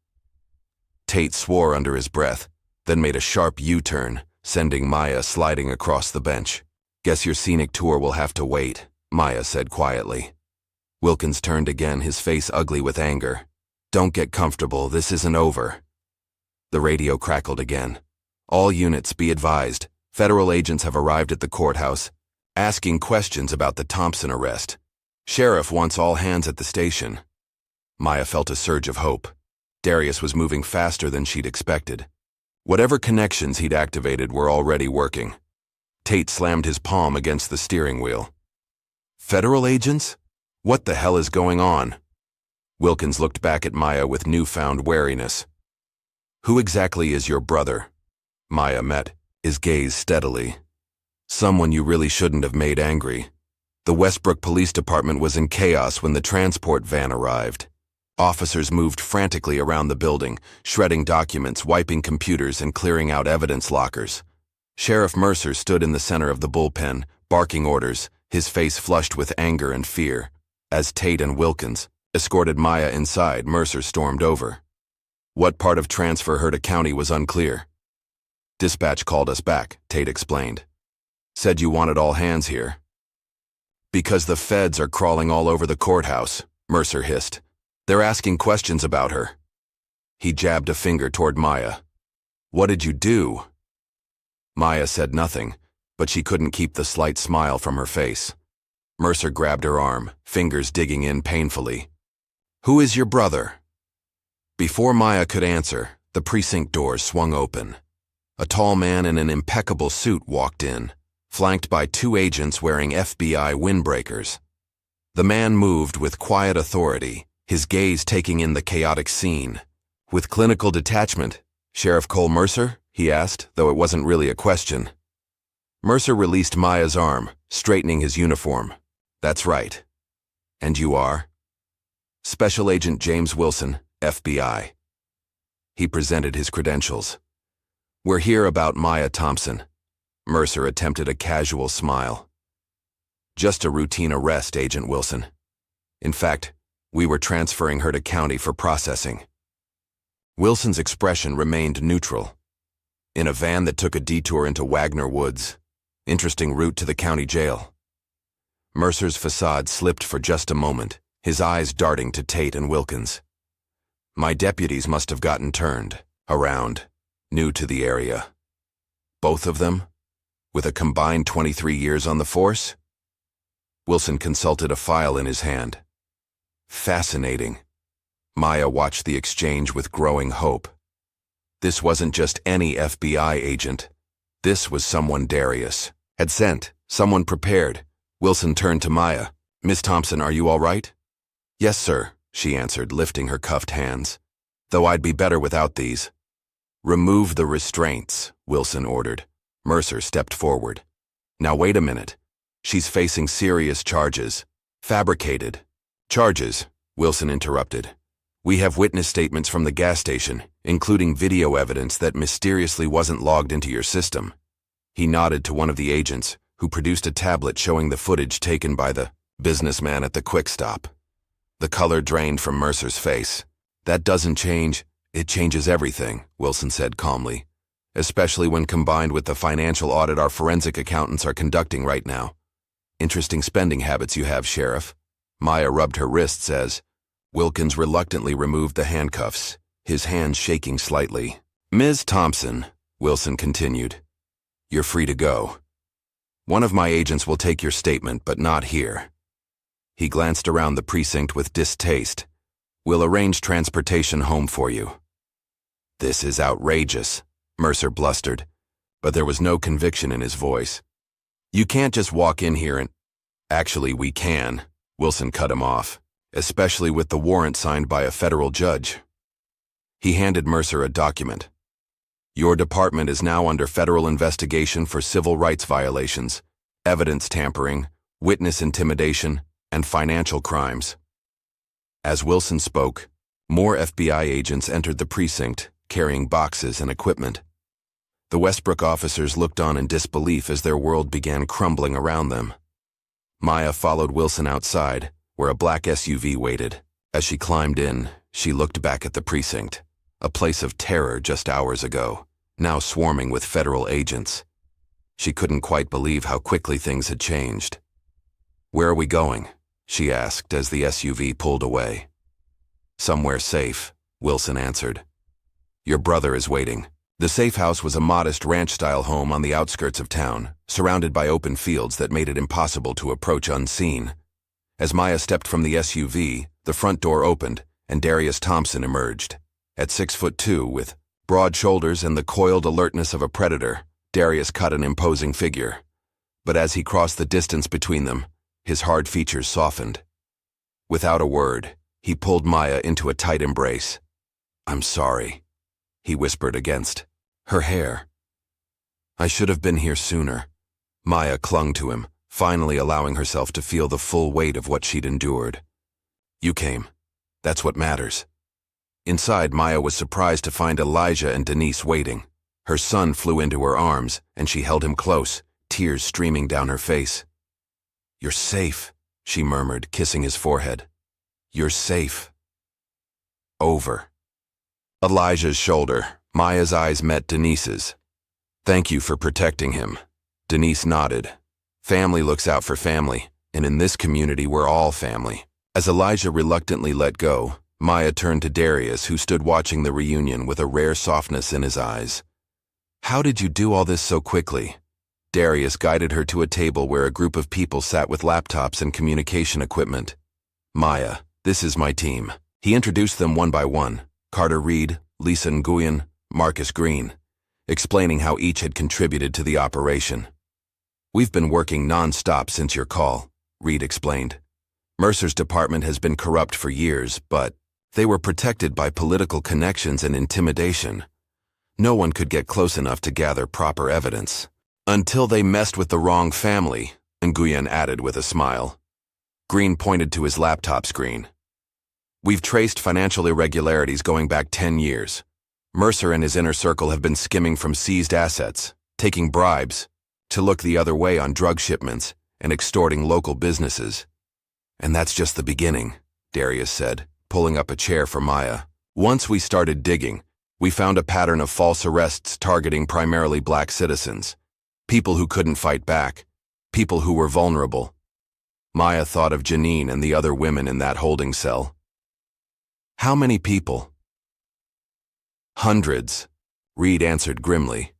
Tate swore under his breath, then made a sharp U-turn, sending Maya sliding across the bench. "Guess your scenic tour will have to wait," Maya said quietly. Wilkins turned again, his face ugly with anger. "Don't get comfortable, this isn't over." The radio crackled again. "All units, be advised. Federal agents have arrived at the courthouse, asking questions about the Thompson arrest. Sheriff wants all hands at the station." Maya felt a surge of hope. Darius was moving faster than she'd expected. Whatever connections he'd activated were already working. Tate slammed his palm against the steering wheel. "Federal agents? What the hell is going on?" Wilkins looked back at Maya with newfound wariness. "Who exactly is your brother?" Maya met his gaze steadily. "Someone you really shouldn't have made angry. The Westbrook Police Department was in chaos when the transport van arrived. Officers moved frantically around the building, shredding documents, wiping computers, and clearing out evidence lockers. Sheriff Mercer stood in the center of the bullpen, barking orders, his face flushed with anger and fear. As Tate and Wilkins escorted Maya inside, Mercer stormed over. What part of transfer her to County was unclear. "Dispatch called us back," Tate explained. Said you wanted all hands here. Because the feds are crawling all over the courthouse, Mercer hissed. They're asking questions about her. He jabbed a finger toward Maya. What did you do? Maya said nothing, but she couldn't keep the slight smile from her face. Mercer grabbed her arm, fingers digging in painfully. Who is your brother? Before Maya could answer, the precinct doors swung open. A tall man in an impeccable suit walked in, flanked by 2 agents wearing FBI windbreakers. The man moved with quiet authority, his gaze taking in the chaotic scene. With clinical detachment, Sheriff Cole Mercer? He asked, though it wasn't really a question. Mercer released Maya's arm, straightening his uniform. That's right. And you are? Special Agent James Wilson, FBI. He presented his credentials. We're here about Maya Thompson. Mercer attempted a casual smile. Just a routine arrest, Agent Wilson. In fact, we were transferring her to county for processing. Wilson's expression remained neutral. In a van that took a detour into Wagner Woods. Interesting route to the county jail. Mercer's facade slipped for just a moment, his eyes darting to Tate and Wilkins. My deputies must have gotten turned, around, new to the area. Both of them? With a combined 23 years on the force? Wilson consulted a file in his hand. Fascinating. Maya watched the exchange with growing hope. This wasn't just any FBI agent. This was someone Darius had sent, someone prepared. Wilson turned to Maya. Miss Thompson, are you all right? Yes, sir, she answered, lifting her cuffed hands. Though I'd be better without these. Remove the restraints, Wilson ordered. Mercer stepped forward. Now wait a minute. She's facing serious charges. Fabricated. Charges, Wilson interrupted. We have witness statements from the gas station, including video evidence that mysteriously wasn't logged into your system. He nodded to one of the agents, who produced a tablet showing the footage taken by the businessman at the quick stop. The color drained from Mercer's face. That doesn't change. It changes everything, Wilson said calmly, especially when combined with the financial audit our forensic accountants are conducting right now. Interesting spending habits you have, Sheriff. Maya rubbed her wrists as Wilkins reluctantly removed the handcuffs, his hands shaking slightly. Ms. Thompson, Wilson continued, you're free to go. One of my agents will take your statement, but not here. He glanced around the precinct with distaste. We'll arrange transportation home for you. This is outrageous, Mercer blustered, but there was no conviction in his voice. You can't just walk in here and... Actually, we can, Wilson cut him off, especially with the warrant signed by a federal judge. He handed Mercer a document. Your department is now under federal investigation for civil rights violations, evidence tampering, witness intimidation, and financial crimes. As Wilson spoke, more FBI agents entered the precinct, carrying boxes and equipment. The Westbrook officers looked on in disbelief as their world began crumbling around them. Maya followed Wilson outside, where a black SUV waited. As she climbed in, she looked back at the precinct, a place of terror just hours ago, now swarming with federal agents. She couldn't quite believe how quickly things had changed. Where are we going? She asked as the SUV pulled away. Somewhere safe, Wilson answered. Your brother is waiting. The safe house was a modest ranch-style home on the outskirts of town, surrounded by open fields that made it impossible to approach unseen. As Maya stepped from the SUV, the front door opened, and Darius Thompson emerged. At 6'2", with broad shoulders and the coiled alertness of a predator, Darius cut an imposing figure. But as he crossed the distance between them, his hard features softened. Without a word, he pulled Maya into a tight embrace. I'm sorry, he whispered against her hair. I should have been here sooner. Maya clung to him, finally allowing herself to feel the full weight of what she'd endured. You came. That's what matters. Inside, Maya was surprised to find Elijah and Denise waiting. Her son flew into her arms, and she held him close, tears streaming down her face. You're safe, she murmured, kissing his forehead. You're safe. Over. Elijah's shoulder. Maya's eyes met Denise's. Thank you for protecting him. Denise nodded. Family looks out for family, and in this community we're all family. As Elijah reluctantly let go, Maya turned to Darius, who stood watching the reunion with a rare softness in his eyes. "How did you do all this so quickly?" Darius guided her to a table where a group of people sat with laptops and communication equipment. "Maya, this is my team." He introduced them one by one: Carter Reed, Lisa Nguyen, Marcus Green, explaining how each had contributed to the operation. "We've been working non-stop since your call," Reed explained. "Mercer's department has been corrupt for years, but they were protected by political connections and intimidation. No one could get close enough to gather proper evidence. Until they messed with the wrong family," Nguyen added with a smile. Green pointed to his laptop screen. "We've traced financial irregularities going back 10 years. Mercer and his inner circle have been skimming from seized assets, taking bribes, to look the other way on drug shipments, and extorting local businesses. And that's just the beginning," Darius said, pulling up a chair for Maya. "Once we started digging, we found a pattern of false arrests targeting primarily black citizens, people who couldn't fight back, people who were vulnerable." Maya thought of Janine and the other women in that holding cell. "How many people?" "Hundreds," Reed answered grimly.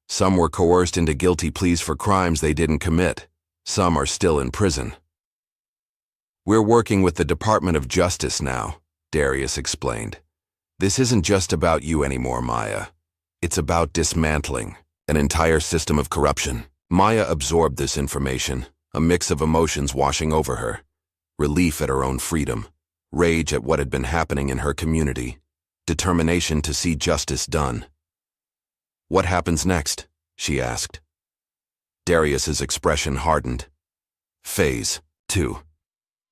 "Some were coerced into guilty pleas for crimes they didn't commit. Some are still in prison." "We're working with the Department of Justice now," Darius explained. "This isn't just about you anymore, Maya. It's about dismantling an entire system of corruption." Maya absorbed this information, a mix of emotions washing over her: relief at her own freedom, rage at what had been happening in her community, determination to see justice done. "What happens next?" she asked. Darius's expression hardened. Phase 2.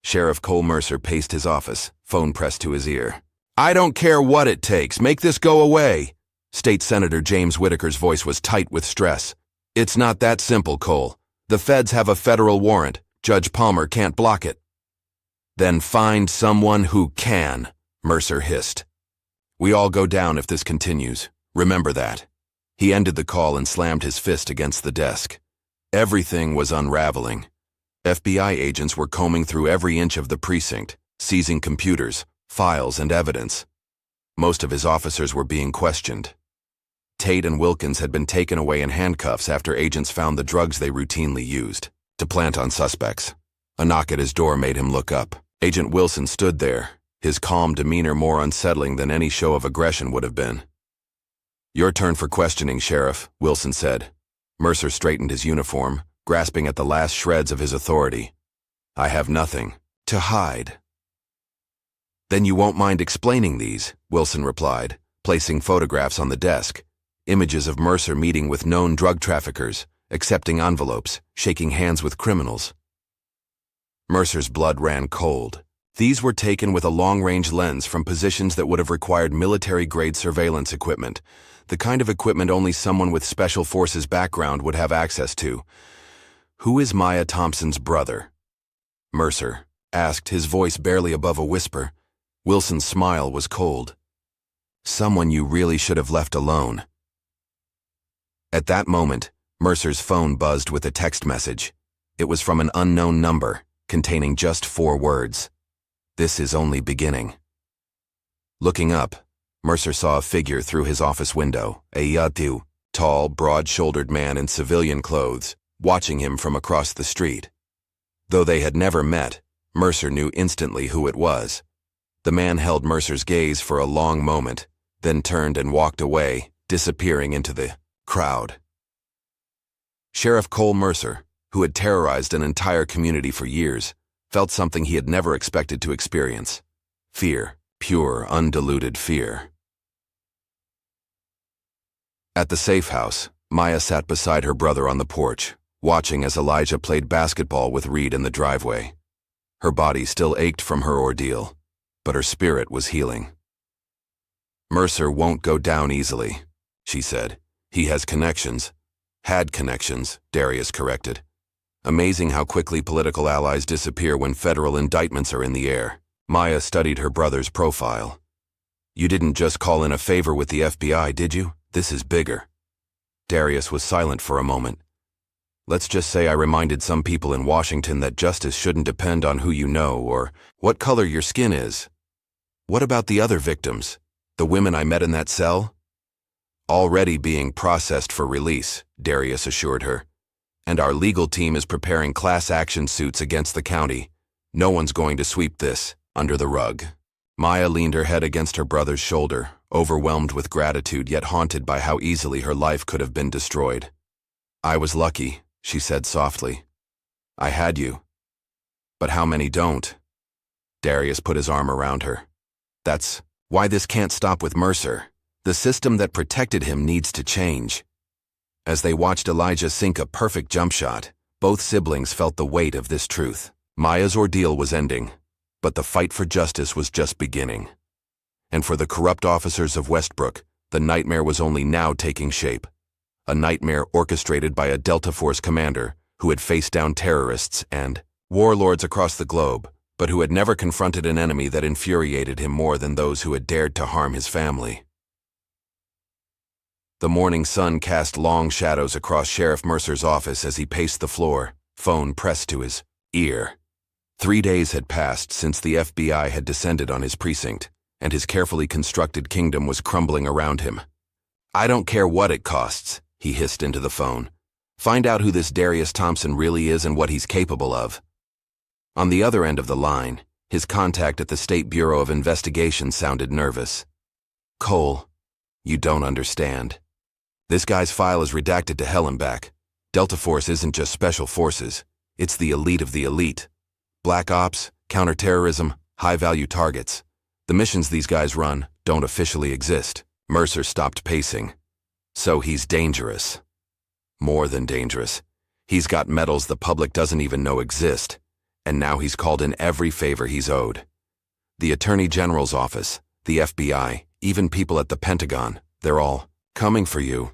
Sheriff Cole Mercer paced his office, phone pressed to his ear. "I don't care what it takes. Make this go away." State Senator James Whitaker's voice was tight with stress. "It's not that simple, Cole. The feds have a federal warrant. Judge Palmer can't block it." "Then find someone who can," Mercer hissed. "We all go down if this continues. Remember that." He ended the call and slammed his fist against the desk. Everything was unraveling. FBI agents were combing through every inch of the precinct, seizing computers, files, and evidence. Most of his officers were being questioned. Tate and Wilkins had been taken away in handcuffs after agents found the drugs they routinely used to plant on suspects. A knock at his door made him look up. Agent Wilson stood there, his calm demeanor more unsettling than any show of aggression would have been. "Your turn for questioning, Sheriff," Wilson said. Mercer straightened his uniform, grasping at the last shreds of his authority. "I have nothing to hide." "Then you won't mind explaining these," Wilson replied, placing photographs on the desk. Images of Mercer meeting with known drug traffickers, accepting envelopes, shaking hands with criminals. Mercer's blood ran cold. These were taken with a long-range lens from positions that would have required military-grade surveillance equipment, the kind of equipment only someone with Special Forces background would have access to. "Who is Maya Thompson's brother?" Mercer asked, his voice barely above a whisper. Wilson's smile was cold. "Someone you really should have left alone." At that moment, Mercer's phone buzzed with a text message. It was from an unknown number, containing just 4 words. "This is only beginning." Looking up, Mercer saw a figure through his office window, a yatu, tall, broad-shouldered man in civilian clothes, watching him from across the street. Though they had never met, Mercer knew instantly who it was. The man held Mercer's gaze for a long moment, then turned and walked away, disappearing into the crowd. Sheriff Cole Mercer, who had terrorized an entire community for years, felt something he had never expected to experience: fear, pure, undiluted fear. At the safe house, Maya sat beside her brother on the porch, watching as Elijah played basketball with Reed in the driveway. Her body still ached from her ordeal, but her spirit was healing. "Mercer won't go down easily," she said. "He has connections." "Had connections," Darius corrected. "Amazing how quickly political allies disappear when federal indictments are in the air." Maya studied her brother's profile. "You didn't just call in a favor with the FBI, did you? This is bigger." Darius was silent for a moment. Let's just say I reminded some people in Washington that justice shouldn't depend on who you know or what color your skin is. What about the other victims? The women I met in that cell? Already being processed for release, Darius assured her. And our legal team is preparing class action suits against the county. No one's going to sweep this under the rug. Maya leaned her head against her brother's shoulder, overwhelmed with gratitude yet haunted by how easily her life could have been destroyed. I was lucky, she said softly. I had you. But how many don't? Darius put his arm around her. That's why this can't stop with Mercer. The system that protected him needs to change. As they watched Elijah sink a perfect jump shot, both siblings felt the weight of this truth. Maya's ordeal was ending, but the fight for justice was just beginning. And for the corrupt officers of Westbrook, the nightmare was only now taking shape. A nightmare orchestrated by a Delta Force commander who had faced down terrorists and warlords across the globe, but who had never confronted an enemy that infuriated him more than those who had dared to harm his family. The morning sun cast long shadows across Sheriff Mercer's office as he paced the floor, phone pressed to his ear. 3 days had passed since the FBI had descended on his precinct, and his carefully constructed kingdom was crumbling around him. I don't care what it costs, he hissed into the phone. Find out who this Darius Thompson really is and what he's capable of. On the other end of the line, his contact at the State Bureau of Investigation sounded nervous. Cole, you don't understand. This guy's file is redacted to hell and back. Delta Force isn't just special forces. It's the elite of the elite. Black ops, counterterrorism, high-value targets. The missions these guys run don't officially exist. Mercer stopped pacing. So he's dangerous. More than dangerous. He's got medals the public doesn't even know exist. And now he's called in every favor he's owed. The Attorney General's office, the FBI, even people at the Pentagon, they're all coming for you.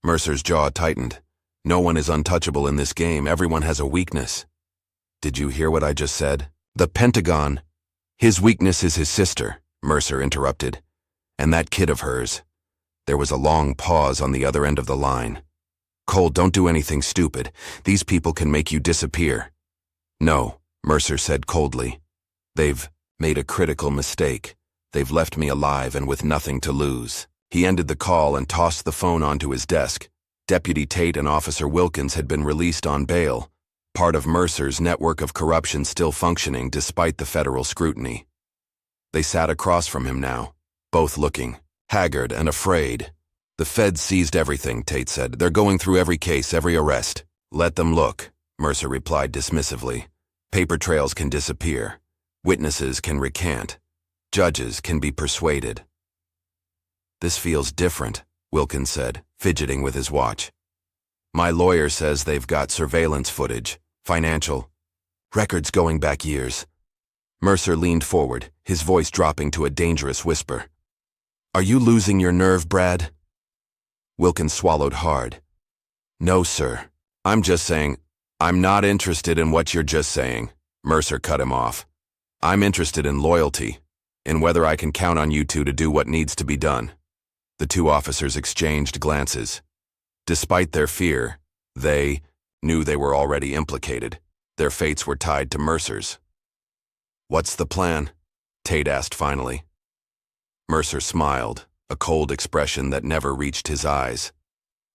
Mercer's jaw tightened. No one is untouchable in this game. Everyone has a weakness. Did you hear what I just said? The Pentagon. His weakness is his sister, Mercer interrupted. And that kid of hers. There was a long pause on the other end of the line. Cole, don't do anything stupid. These people can make you disappear. No, Mercer said coldly. They've made a critical mistake. They've left me alive and with nothing to lose. He ended the call and tossed the phone onto his desk. Deputy Tate and Officer Wilkins had been released on bail, part of Mercer's network of corruption still functioning despite the federal scrutiny. They sat across from him now, both looking haggard and afraid. The feds seized everything, Tate said. They're going through every case, every arrest. Let them look, Mercer replied dismissively. Paper trails can disappear. Witnesses can recant. Judges can be persuaded. This feels different, Wilkins said, fidgeting with his watch. My lawyer says they've got surveillance footage, financial records going back years. Mercer leaned forward, his voice dropping to a dangerous whisper. Are you losing your nerve, Brad? Wilkins swallowed hard. No, sir. I'm just saying, I'm not interested in what you're just saying. Mercer cut him off. I'm interested in loyalty, in whether I can count on you two to do what needs to be done. The two officers exchanged glances. Despite their fear, they knew they were already implicated. Their fates were tied to Mercer's. What's the plan? Tate asked finally. Mercer smiled, a cold expression that never reached his eyes.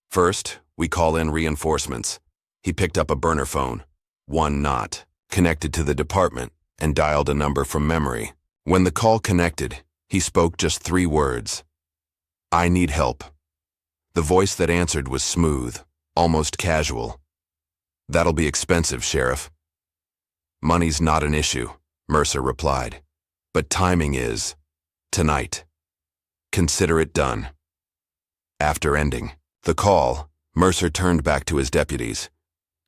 First, we call in reinforcements. He picked up a burner phone, one not connected to the department, and dialed a number from memory. When the call connected, he spoke just 3 words. I need help. The voice that answered was smooth, almost casual. That'll be expensive, Sheriff. Money's not an issue, Mercer replied. But timing is. Tonight. Consider it done. After ending the call, Mercer turned back to his deputies.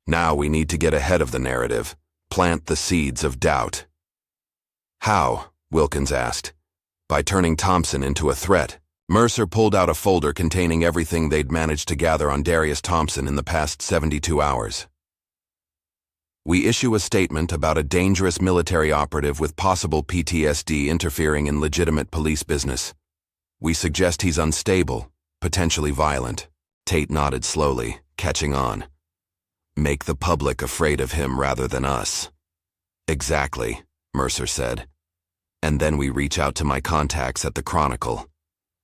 Now we need to get ahead of the narrative, plant the seeds of doubt. How? Wilkins asked. By turning Thompson into a threat. Mercer pulled out a folder containing everything they'd managed to gather on Darius Thompson in the past 72 hours. We issue a statement about a dangerous military operative with possible PTSD interfering in legitimate police business. We suggest he's unstable, potentially violent. Tate nodded slowly, catching on. Make the public afraid of him rather than us. Exactly, Mercer said. And then we reach out to my contacts at the Chronicle.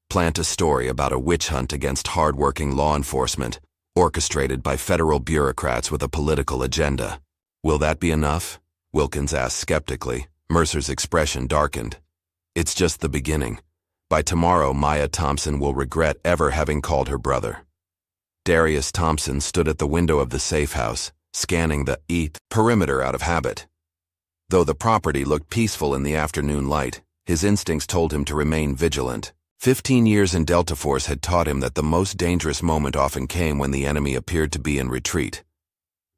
Plant a story about a witch hunt against hard-working law enforcement, orchestrated by federal bureaucrats with a political agenda. Will that be enough? Wilkins asked skeptically. Mercer's expression darkened. It's just the beginning. By tomorrow, Maya Thompson will regret ever having called her brother. Darius Thompson stood at the window of the safe house, scanning the perimeter out of habit. Though the property looked peaceful in the afternoon light, his instincts told him to remain vigilant. 15 years in Delta Force had taught him that the most dangerous moment often came when the enemy appeared to be in retreat.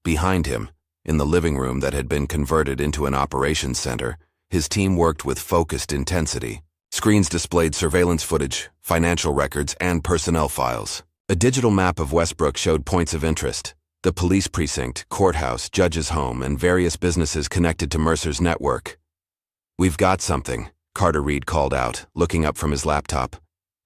Behind him, in the living room that had been converted into an operations center, his team worked with focused intensity. Screens displayed surveillance footage, financial records, and personnel files. A digital map of Westbrook showed points of interest: the police precinct, courthouse, judge's home, and various businesses connected to Mercer's network. "We've got something," Carter Reed called out, looking up from his laptop.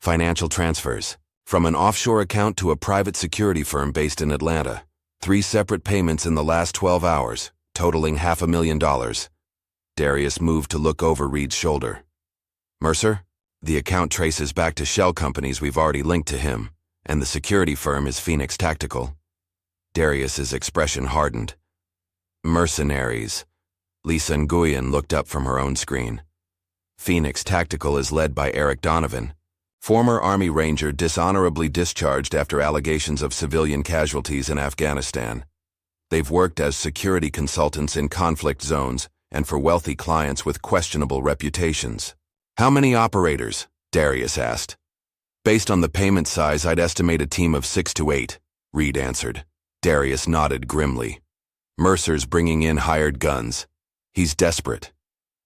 "Financial transfers. From an offshore account to a private security firm based in Atlanta. 3 separate payments in the last 12 hours, totaling $500,000. Darius moved to look over Reed's shoulder. "Mercer, the account traces back to shell companies we've already linked to him, and the security firm is Phoenix Tactical." Darius's expression hardened. "Mercenaries." Lisa Nguyen looked up from her own screen. "Phoenix Tactical is led by Eric Donovan, former Army Ranger dishonorably discharged after allegations of civilian casualties in Afghanistan. They've worked as security consultants in conflict zones and for wealthy clients with questionable reputations." "How many operators?" Darius asked. "Based on the payment size, I'd estimate a team of 6 to 8, Reed answered. Darius nodded grimly. "Mercer's bringing in hired guns. He's desperate."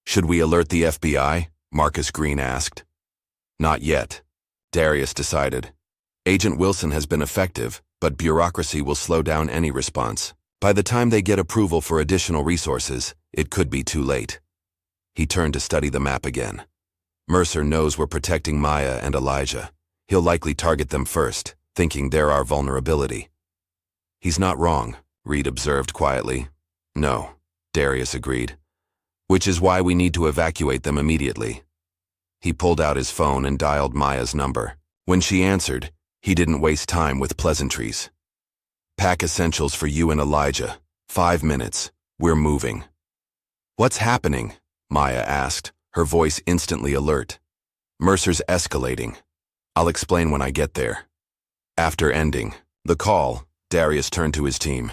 "Should we alert the FBI?" Marcus Green asked. "Not yet," Darius decided. "Agent Wilson has been effective, but bureaucracy will slow down any response. By the time they get approval for additional resources, it could be too late." He turned to study the map again. "Mercer knows we're protecting Maya and Elijah. He'll likely target them first, thinking they're our vulnerability." "He's not wrong," Reed observed quietly. "No," Darius agreed. "Which is why we need to evacuate them immediately." He pulled out his phone and dialed Maya's number. When she answered, he didn't waste time with pleasantries. "Pack essentials for you and Elijah. 5 minutes. We're moving." "What's happening?" Maya asked, her voice instantly alert. "Mercer's escalating. I'll explain when I get there." After ending the call, Darius turned to his team.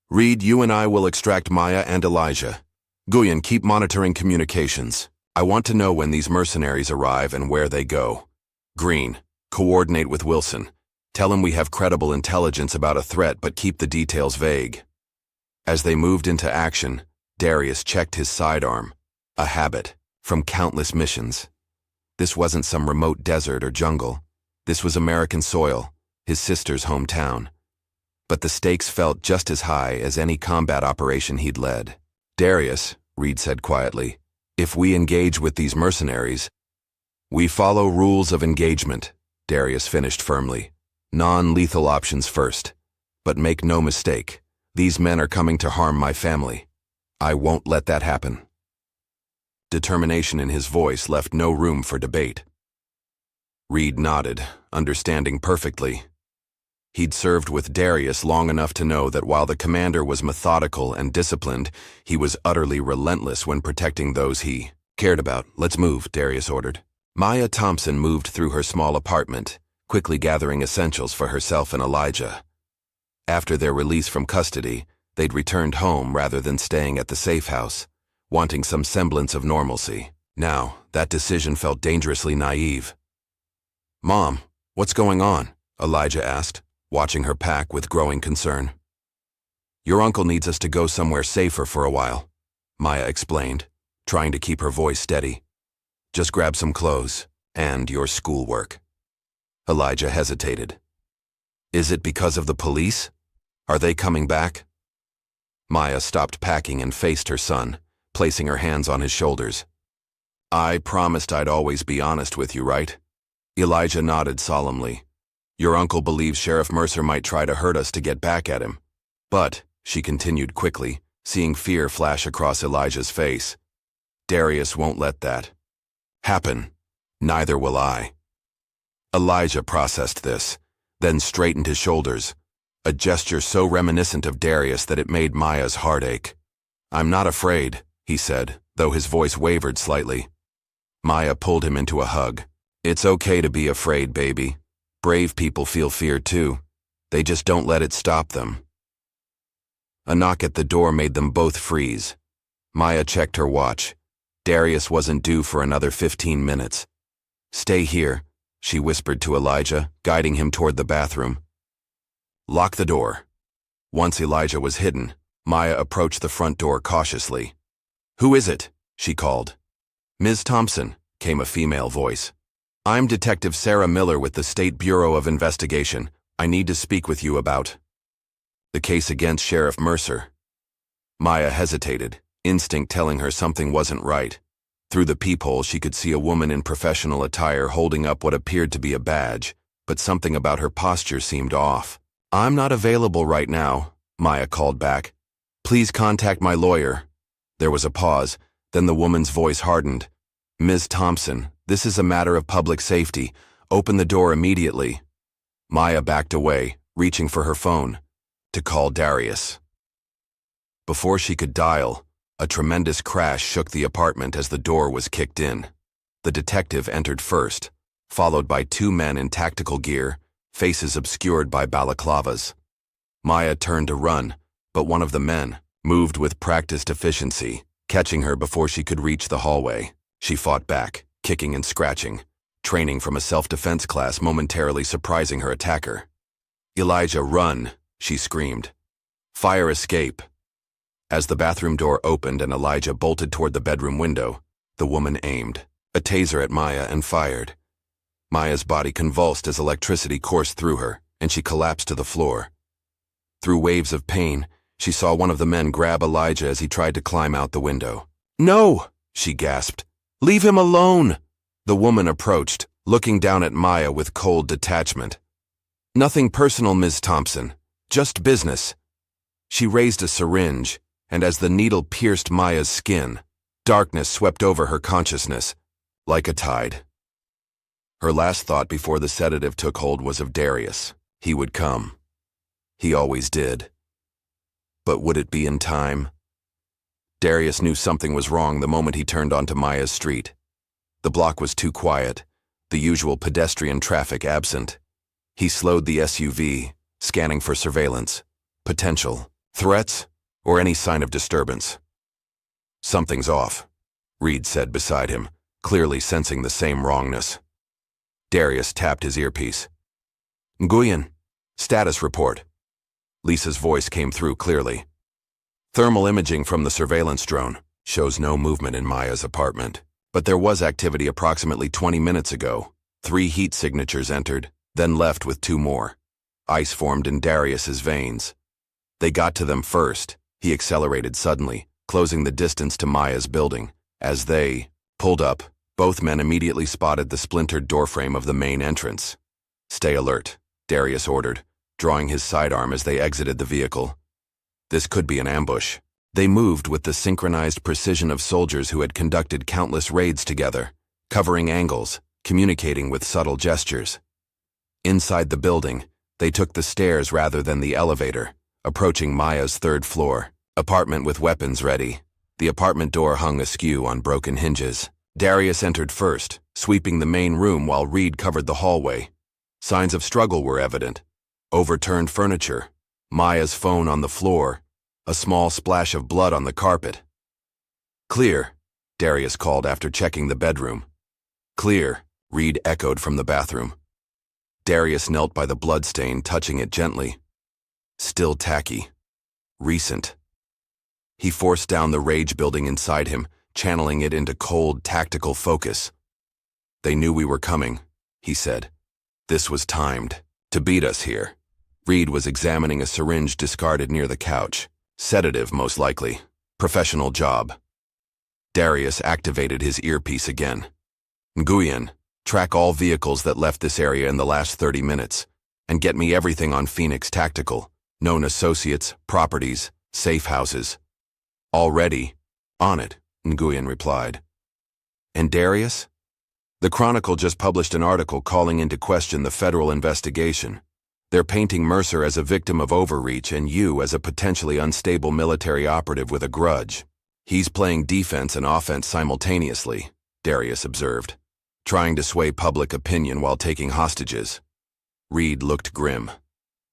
"Reed, you and I will extract Maya and Elijah. Nguyen, keep monitoring communications. I want to know when these mercenaries arrive and where they go. Green, coordinate with Wilson. Tell him we have credible intelligence about a threat, but keep the details vague." As they moved into action, Darius checked his sidearm, a habit from countless missions. This wasn't some remote desert or jungle. This was American soil, his sister's hometown. But the stakes felt just as high as any combat operation he'd led. "Darius," Reed said quietly, "if we engage with these mercenaries—" "We follow rules of engagement," Darius finished firmly. "Non-lethal options first. But make no mistake, these men are coming to harm my family. I won't let that happen." Determination in his voice left no room for debate. Reed nodded, understanding perfectly. He'd served with Darius long enough to know that while the commander was methodical and disciplined, he was utterly relentless when protecting those he cared about. "Let's move," Darius ordered. Maya Thompson moved through her small apartment, quickly gathering essentials for herself and Elijah. After their release from custody, they'd returned home rather than staying at the safe house, wanting some semblance of normalcy. Now, that decision felt dangerously naive. "Mom, what's going on?" Elijah asked, watching her pack with growing concern. "Your uncle needs us to go somewhere safer for a while," Maya explained, trying to keep her voice steady. "Just grab some clothes, and your schoolwork." Elijah hesitated. "Is it because of the police? Are they coming back?" Maya stopped packing and faced her son, placing her hands on his shoulders. "I promised I'd always be honest with you, right?" Elijah nodded solemnly. "Your uncle believes Sheriff Mercer might try to hurt us to get back at him. But she continued quickly, seeing fear flash across Elijah's face. Darius won't let that happen. Neither will I. Elijah processed this, then straightened his shoulders, a gesture so reminiscent of Darius that it made Maya's heart ache. I'm not afraid, he said, though his voice wavered slightly. Maya pulled him into a hug. It's okay to be afraid, baby. Brave people feel fear too. They just don't let it stop them. A knock at the door made them both freeze. Maya checked her watch. Darius wasn't due for another 15 minutes. Stay here, she whispered to Elijah, guiding him toward the bathroom. Lock the door. Once Elijah was hidden, Maya approached the front door cautiously. Who is it? She called. Ms. Thompson, came a female voice. I'm Detective Sarah Miller with the State Bureau of Investigation. I need to speak with you about the case against Sheriff Mercer. Maya hesitated, instinct telling her something wasn't right. Through the peephole, she could see a woman in professional attire holding up what appeared to be a badge, but something about her posture seemed off. I'm not available right now, Maya called back. Please contact my lawyer. There was a pause, then the woman's voice hardened. Ms. Thompson, this is a matter of public safety. Open the door immediately. Maya backed away, reaching for her phone, to call Darius. Before she could dial, a tremendous crash shook the apartment as the door was kicked in. The detective entered first, followed by two men in tactical gear, faces obscured by balaclavas. Maya turned to run, but one of the men moved with practiced efficiency, catching her before she could reach the hallway. She fought back, kicking and scratching, training from a self-defense class momentarily surprising her attacker. Elijah, run, she screamed. Fire escape. As the bathroom door opened and Elijah bolted toward the bedroom window, the woman aimed a taser at Maya and fired. Maya's body convulsed as electricity coursed through her, and she collapsed to the floor. Through waves of pain, she saw one of the men grab Elijah as he tried to climb out the window. No, she gasped. Leave him alone. The woman approached, looking down at Maya with cold detachment. Nothing personal, Ms. Thompson. Just business. She raised a syringe, and as the needle pierced Maya's skin, darkness swept over her consciousness, like a tide. Her last thought before the sedative took hold was of Darius. He would come. He always did. But would it be in time? Darius knew something was wrong the moment he turned onto Maya's street. The block was too quiet, the usual pedestrian traffic absent. He slowed the SUV, scanning for surveillance, potential threats, or any sign of disturbance. Something's off, Reed said beside him, clearly sensing the same wrongness. Darius tapped his earpiece. Nguyen, status report. Lisa's voice came through clearly. Thermal imaging from the surveillance drone shows no movement in Maya's apartment, but there was activity approximately 20 minutes ago. 3 heat signatures entered, then left with 2 more. Ice formed in Darius's veins. They got to them first. He accelerated suddenly, closing the distance to Maya's building. As they pulled up, both men immediately spotted the splintered doorframe of the main entrance. Stay alert, Darius ordered, drawing his sidearm as they exited the vehicle. This could be an ambush. They moved with the synchronized precision of soldiers who had conducted countless raids together, covering angles, communicating with subtle gestures. Inside the building, they took the stairs rather than the elevator, approaching Maya's 3rd floor, apartment with weapons ready. The apartment door hung askew on broken hinges. Darius entered first, sweeping the main room while Reed covered the hallway. Signs of struggle were evident. Overturned furniture, Maya's phone on the floor, a small splash of blood on the carpet. Clear, Darius called after checking the bedroom. Clear, Reed echoed from the bathroom. Darius knelt by the bloodstain, touching it gently. Still tacky. Recent. He forced down the rage building inside him, channeling it into cold, tactical focus. They knew we were coming, he said. This was timed to beat us here. Reed was examining a syringe discarded near the couch. Sedative, most likely. Professional job. Darius activated his earpiece again. Nguyen, track all vehicles that left this area in the last 30 minutes, and get me everything on Phoenix Tactical, known associates, properties, Safe houses. Already. On it, Nguyen replied. And Darius? The Chronicle just published an article calling into question the federal investigation. They're painting Mercer as a victim of overreach and you as a potentially unstable military operative with a grudge. He's playing defense and offense simultaneously, Darius observed, trying to sway public opinion while taking hostages. Reed looked grim.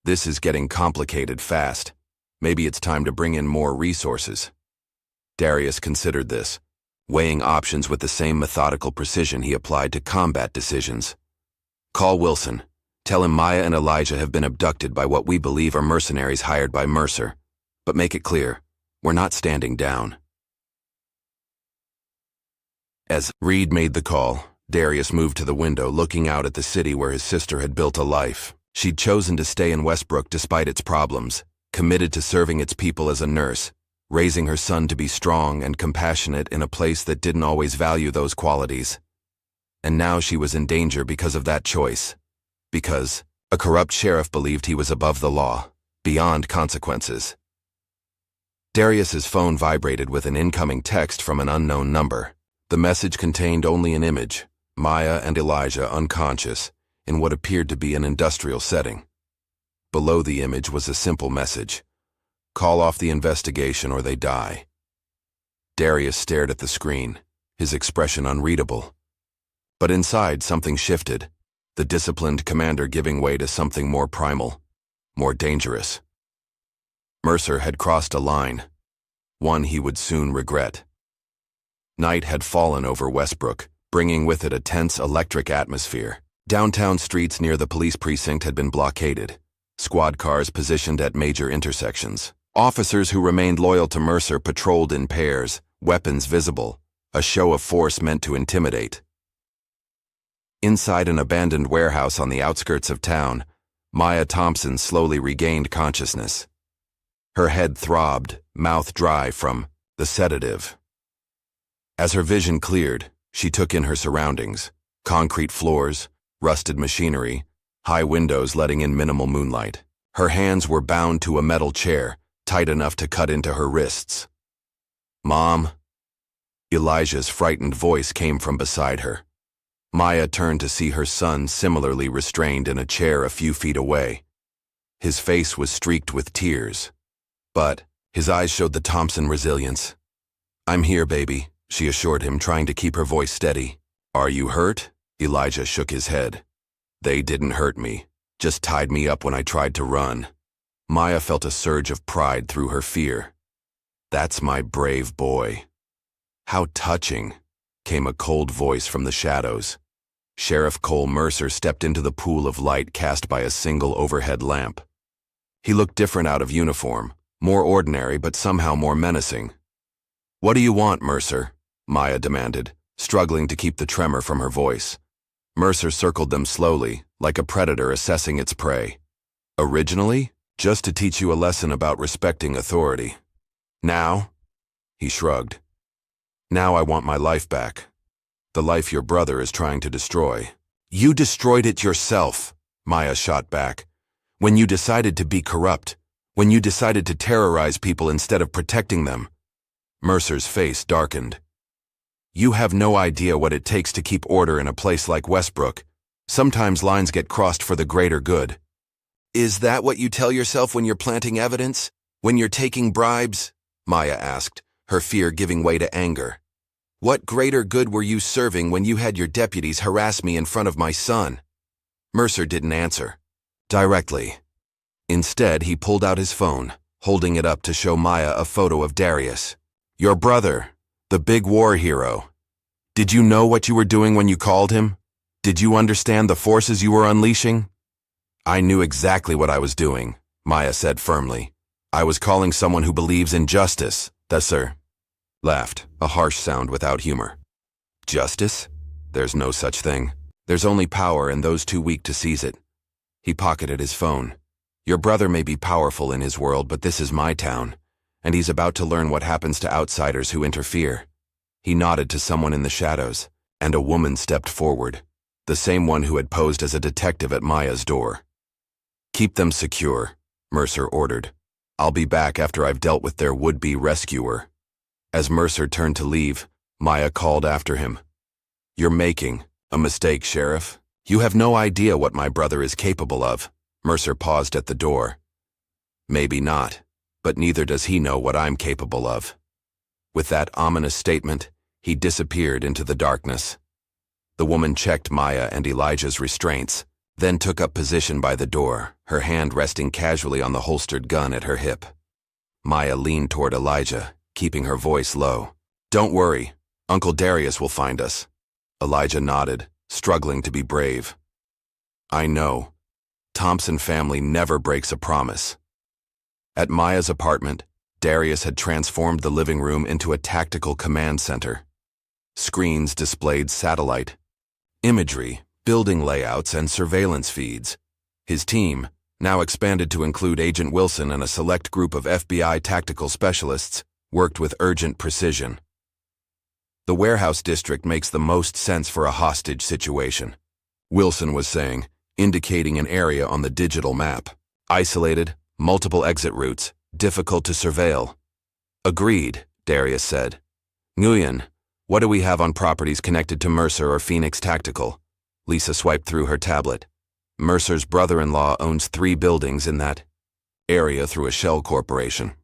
This is getting complicated fast. Maybe it's time to bring in more resources. Darius considered this, weighing options with the same methodical precision he applied to combat decisions. Call Wilson. Tell him Maya and Elijah have been abducted by what we believe are mercenaries hired by Mercer. But make it clear, we're not standing down. As Reed made the call, Darius moved to the window, looking out at the city where his sister had built a life. She'd chosen to stay in Westbrook despite its problems, committed to serving its people as a nurse, raising her son to be strong and compassionate in a place that didn't always value those qualities. And now she was in danger because of that choice. Because a corrupt sheriff believed he was above the law, beyond consequences. Darius's phone vibrated with an incoming text from an unknown number. The message contained only an image, Maya and Elijah unconscious, in what appeared to be an industrial setting. Below the image was a simple message: call off the investigation or they die. Darius stared at the screen, his expression unreadable. But inside something shifted, the disciplined commander giving way to something more primal, more dangerous. Mercer had crossed a line, one he would soon regret. Night had fallen over Westbrook, bringing with it a tense electric atmosphere. Downtown streets near the police precinct had been blockaded, squad cars positioned at major intersections. Officers who remained loyal to Mercer patrolled in pairs, weapons visible, a show of force meant to intimidate. Inside an abandoned warehouse on the outskirts of town, Maya Thompson slowly regained consciousness. Her head throbbed, mouth dry from the sedative. As her vision cleared, she took in her surroundings: concrete floors, rusted machinery, high windows letting in minimal moonlight. Her hands were bound to a metal chair, tight enough to cut into her wrists. "Mom?" Elijah's frightened voice came from beside her. Maya turned to see her son similarly restrained in a chair a few feet away. His face was streaked with tears, but his eyes showed the Thompson resilience. "I'm here, baby," she assured him, trying to keep her voice steady. "Are you hurt?" Elijah shook his head. "They didn't hurt me, just tied me up when I tried to run." Maya felt a surge of pride through her fear. "That's my brave boy." "How touching," came a cold voice from the shadows. Sheriff Cole Mercer stepped into the pool of light cast by a single overhead lamp. He looked different out of uniform, more ordinary but somehow more menacing. "What do you want, Mercer?" Maya demanded, struggling to keep the tremor from her voice. Mercer circled them slowly, like a predator assessing its prey. "Originally, just to teach you a lesson about respecting authority. Now?" He shrugged. "Now I want my life back. The life your brother is trying to destroy." "You destroyed it yourself," Maya shot back. "When you decided to be corrupt, when you decided to terrorize people instead of protecting them." Mercer's face darkened. "You have no idea what it takes to keep order in a place like Westbrook. Sometimes lines get crossed for the greater good." "Is that what you tell yourself when you're planting evidence? When you're taking bribes?" Maya asked, her fear giving way to anger. "What greater good were you serving when you had your deputies harass me in front of my son?" Mercer didn't answer directly. Instead, he pulled out his phone, holding it up to show Maya a photo of Darius. "Your brother, the big war hero. Did you know what you were doing when you called him? Did you understand the forces you were unleashing?" "I knew exactly what I was doing," Maya said firmly. "I was calling someone who believes in justice." "Yes, sir." Laughed, a harsh sound without humor. "Justice? There's no such thing. There's only power and those too weak to seize it." He pocketed his phone. "Your brother may be powerful in his world, but this is my town, and he's about to learn what happens to outsiders who interfere." He nodded to someone in the shadows, and a woman stepped forward, the same one who had posed as a detective at Maya's door. "Keep them secure," Mercer ordered. I'll be back after I've dealt with their would-be rescuer. As Mercer turned to leave, Maya called after him. You're making a mistake, Sheriff. You have no idea what my brother is capable of. Mercer paused at the door. Maybe not, but neither does he know what I'm capable of. With that ominous statement, he disappeared into the darkness. The woman checked Maya and Elijah's restraints, then took up position by the door, her hand resting casually on the holstered gun at her hip. Maya leaned toward Elijah, keeping her voice low. Don't worry, Uncle Darius will find us. Elijah nodded, struggling to be brave. I know. Thompson family never breaks a promise. At Maya's apartment, Darius had transformed the living room into a tactical command center. Screens displayed satellite imagery, building layouts, and surveillance feeds. His team, now expanded to include Agent Wilson and a select group of FBI tactical specialists, worked with urgent precision. The warehouse district makes the most sense for a hostage situation, Wilson was saying, indicating an area on the digital map. Isolated, multiple exit routes, difficult to surveil. Agreed, Darius said. Nguyen, what do we have on properties connected to Mercer or Phoenix Tactical? Lisa swiped through her tablet. Mercer's brother-in-law owns 3 buildings in that area through a shell corporation.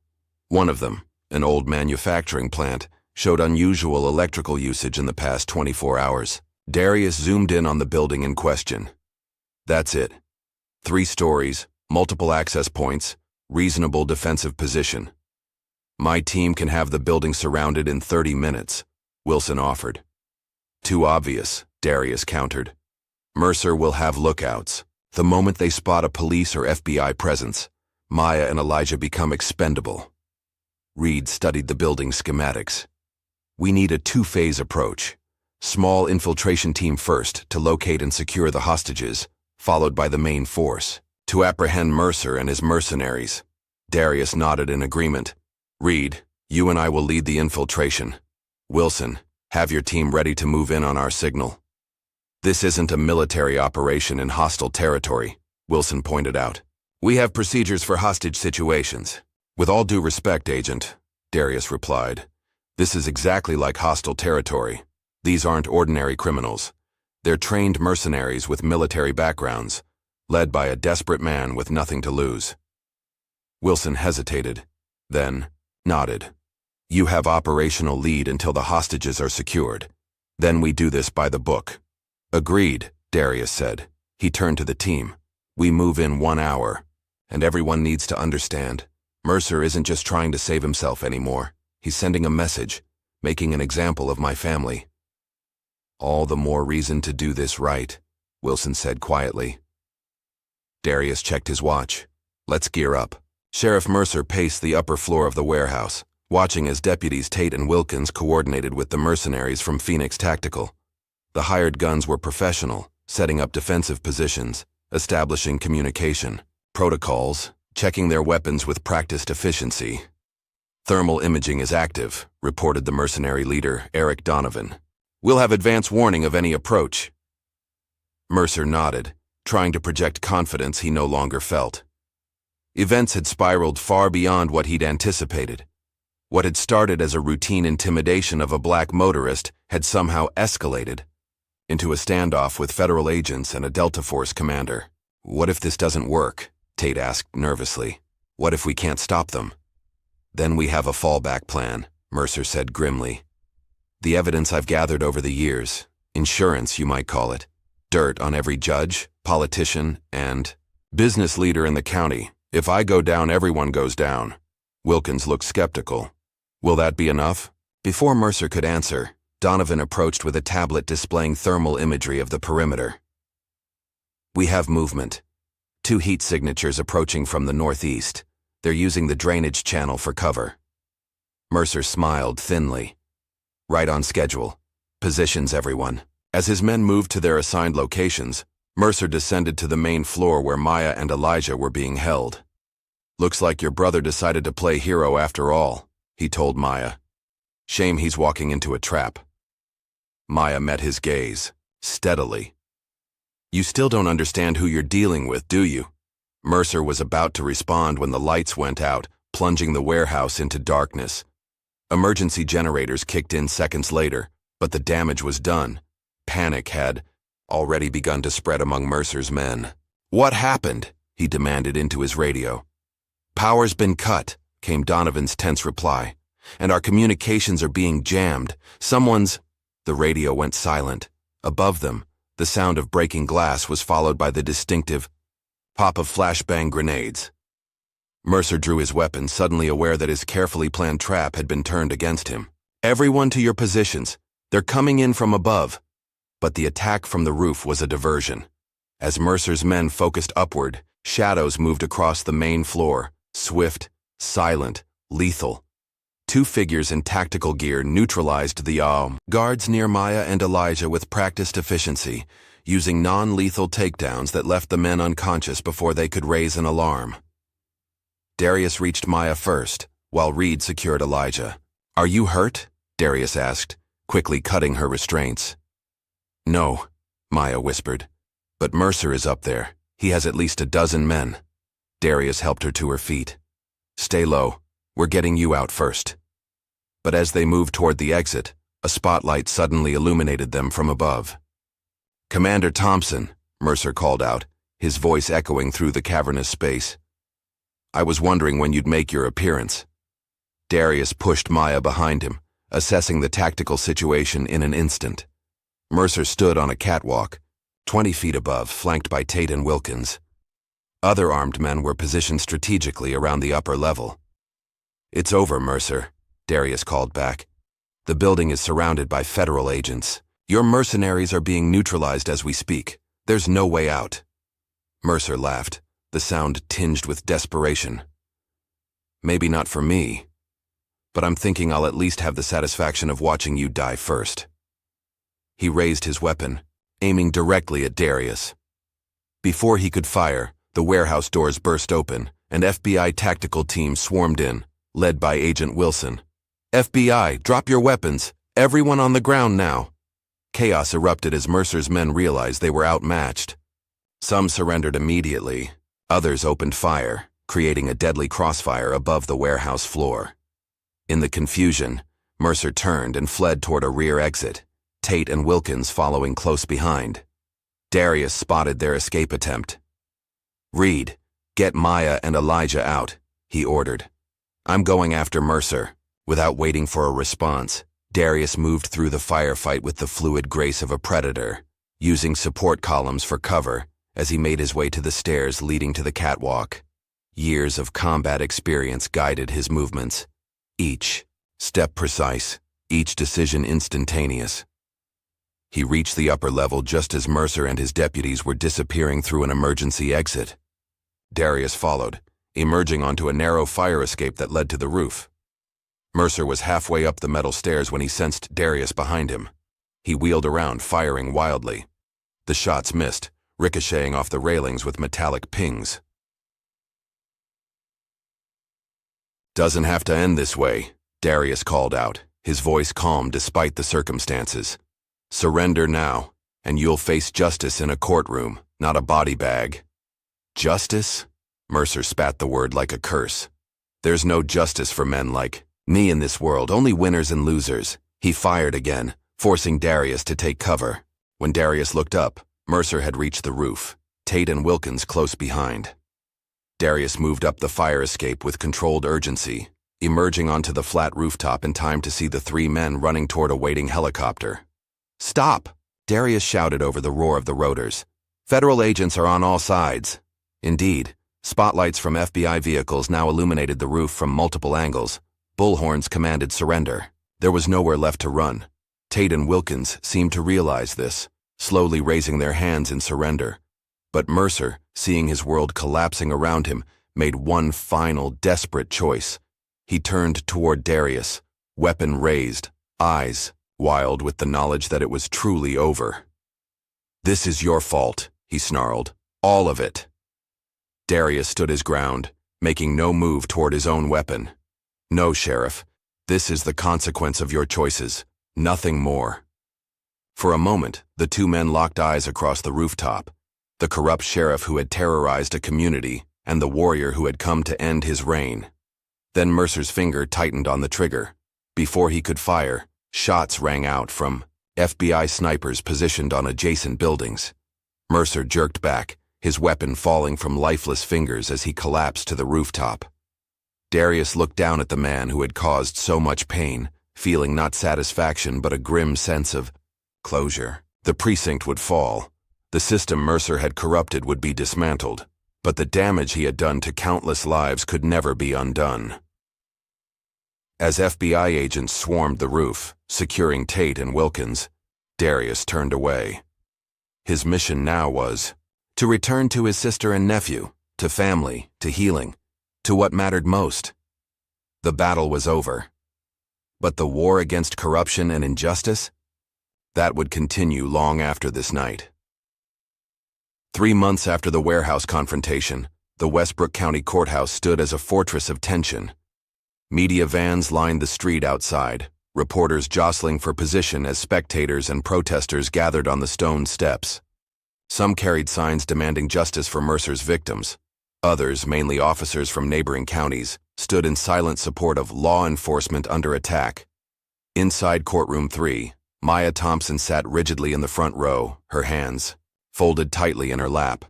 One of them, an old manufacturing plant, showed unusual electrical usage in the past 24 hours. Darius zoomed in on the building in question. That's it. 3 stories, multiple access points, reasonable defensive position. My team can have the building surrounded in 30 minutes, Wilson offered. Too obvious, Darius countered. Mercer will have lookouts. The moment they spot a police or FBI presence, Maya and Elijah become expendable. Reed studied the building schematics. We need a 2-phase approach. Small infiltration team first to locate and secure the hostages, followed by the main force, to apprehend Mercer and his mercenaries. Darius nodded in agreement. Reed, you and I will lead the infiltration. Wilson, have your team ready to move in on our signal. This isn't a military operation in hostile territory, Wilson pointed out. We have procedures for hostage situations. With all due respect, Agent, Darius replied. This is exactly like hostile territory. These aren't ordinary criminals. They're trained mercenaries with military backgrounds, led by a desperate man with nothing to lose. Wilson hesitated, then nodded. You have operational lead until the hostages are secured. Then we do this by the book. Agreed, Darius said. He turned to the team. We move in 1 hour, and everyone needs to understand. Mercer isn't just trying to save himself anymore. He's sending a message, making an example of my family. All the more reason to do this right, Wilson said quietly. Darius checked his watch. Let's gear up. Sheriff Mercer paced the upper floor of the warehouse, watching as deputies Tate and Wilkins coordinated with the mercenaries from Phoenix Tactical. The hired guns were professional, setting up defensive positions, establishing communication, protocols, checking their weapons with practiced efficiency. Thermal imaging is active, reported the mercenary leader, Eric Donovan. We'll have advance warning of any approach. Mercer nodded, trying to project confidence he no longer felt. Events had spiraled far beyond what he'd anticipated. What had started as a routine intimidation of a black motorist had somehow escalated into a standoff with federal agents and a Delta Force commander. What if this doesn't work? Tate asked nervously. What if we can't stop them? Then we have a fallback plan, Mercer said grimly. The evidence I've gathered over the years, insurance you might call it, dirt on every judge, politician, and business leader in the county. If I go down, everyone goes down. Wilkins looked skeptical. Will that be enough? Before Mercer could answer, Donovan approached with a tablet displaying thermal imagery of the perimeter. We have movement. 2 heat signatures approaching from the northeast. They're using the drainage channel for cover. Mercer smiled thinly. Right on schedule. Positions everyone. As his men moved to their assigned locations, Mercer descended to the main floor where Maya and Elijah were being held. Looks like your brother decided to play hero after all, he told Maya. Shame he's walking into a trap. Maya met his gaze, steadily. You still don't understand who you're dealing with, do you? Mercer was about to respond when the lights went out, plunging the warehouse into darkness. Emergency generators kicked in seconds later, but the damage was done. Panic had already begun to spread among Mercer's men. "What happened?" he demanded into his radio. "Power's been cut," came Donovan's tense reply. "And our communications are being jammed. Someone's—" The radio went silent. Above them, the sound of breaking glass was followed by the distinctive pop of flashbang grenades. Mercer drew his weapon, suddenly aware that his carefully planned trap had been turned against him. "Everyone to your positions. They're coming in from above." But the attack from the roof was a diversion. As Mercer's men focused upward, shadows moved across the main floor, swift, silent, lethal. Two figures in tactical gear neutralized the guards near Maya and Elijah with practiced efficiency, using non-lethal takedowns that left the men unconscious before they could raise an alarm. Darius reached Maya first, while Reed secured Elijah. "Are you hurt?" Darius asked, quickly cutting her restraints. "No," Maya whispered. "But Mercer is up there. He has at least a dozen men." Darius helped her to her feet. "Stay low. We're getting you out first." But as they moved toward the exit, a spotlight suddenly illuminated them from above. "Commander Thompson," Mercer called out, his voice echoing through the cavernous space. "I was wondering when you'd make your appearance." Darius pushed Maya behind him, assessing the tactical situation in an instant. Mercer stood on a catwalk, 20 feet above, flanked by Tate and Wilkins. Other armed men were positioned strategically around the upper level. "It's over, Mercer," Darius called back. "The building is surrounded by federal agents. Your mercenaries are being neutralized as we speak. There's no way out." Mercer laughed, the sound tinged with desperation. "Maybe not for me, but I'm thinking I'll at least have the satisfaction of watching you die first." He raised his weapon, aiming directly at Darius. Before he could fire, the warehouse doors burst open, and FBI tactical teams swarmed in, led by Agent Wilson. "FBI, drop your weapons! Everyone on the ground now!" Chaos erupted as Mercer's men realized they were outmatched. Some surrendered immediately. Others opened fire, creating a deadly crossfire above the warehouse floor. In the confusion, Mercer turned and fled toward a rear exit, Tate and Wilkins following close behind. Darius spotted their escape attempt. "Reed, get Maya and Elijah out," he ordered. "I'm going after Mercer." Without waiting for a response, Darius moved through the firefight with the fluid grace of a predator, using support columns for cover as he made his way to the stairs leading to the catwalk. Years of combat experience guided his movements, each step precise, each decision instantaneous. He reached the upper level just as Mercer and his deputies were disappearing through an emergency exit. Darius followed, emerging onto a narrow fire escape that led to the roof. Mercer was halfway up the metal stairs when he sensed Darius behind him. He wheeled around, firing wildly. The shots missed, ricocheting off the railings with metallic pings. "Doesn't have to end this way," Darius called out, his voice calm despite the circumstances. "Surrender now, and you'll face justice in a courtroom, not a body bag." "Justice?" Mercer spat the word like a curse. "There's no justice for men like me in this world, only winners and losers." He fired again, forcing Darius to take cover. When Darius looked up, Mercer had reached the roof, Tate and Wilkins close behind. Darius moved up the fire escape with controlled urgency, emerging onto the flat rooftop in time to see the three men running toward a waiting helicopter. "Stop!" Darius shouted over the roar of the rotors. "Federal agents are on all sides." Indeed, spotlights from FBI vehicles now illuminated the roof from multiple angles. Bullhorns commanded surrender. There was nowhere left to run. Tate and Wilkins seemed to realize this, slowly raising their hands in surrender. But Mercer, seeing his world collapsing around him, made one final, desperate choice. He turned toward Darius, weapon raised, eyes wild with the knowledge that it was truly over. "This is your fault," he snarled. "All of it." Darius stood his ground, making no move toward his own weapon. "No, Sheriff. This is the consequence of your choices. Nothing more." For a moment, the two men locked eyes across the rooftop, the corrupt sheriff who had terrorized a community and the warrior who had come to end his reign. Then Mercer's finger tightened on the trigger. Before he could fire, shots rang out from FBI snipers positioned on adjacent buildings. Mercer jerked back, his weapon falling from lifeless fingers as he collapsed to the rooftop. Darius looked down at the man who had caused so much pain, feeling not satisfaction but a grim sense of closure. The precinct would fall. The system Mercer had corrupted would be dismantled, but the damage he had done to countless lives could never be undone. As FBI agents swarmed the roof, securing Tate and Wilkins, Darius turned away. His mission now was to return to his sister and nephew, to family, to healing, to what mattered most. The battle was over. But the war against corruption and injustice? That would continue long after this night. 3 months after the warehouse confrontation, the Westbrook County Courthouse stood as a fortress of tension. Media vans lined the street outside, reporters jostling for position as spectators and protesters gathered on the stone steps. Some carried signs demanding justice for Mercer's victims. Others, mainly officers from neighboring counties, stood in silent support of law enforcement under attack. Inside courtroom 3, Maya Thompson sat rigidly in the front row, her hands folded tightly in her lap.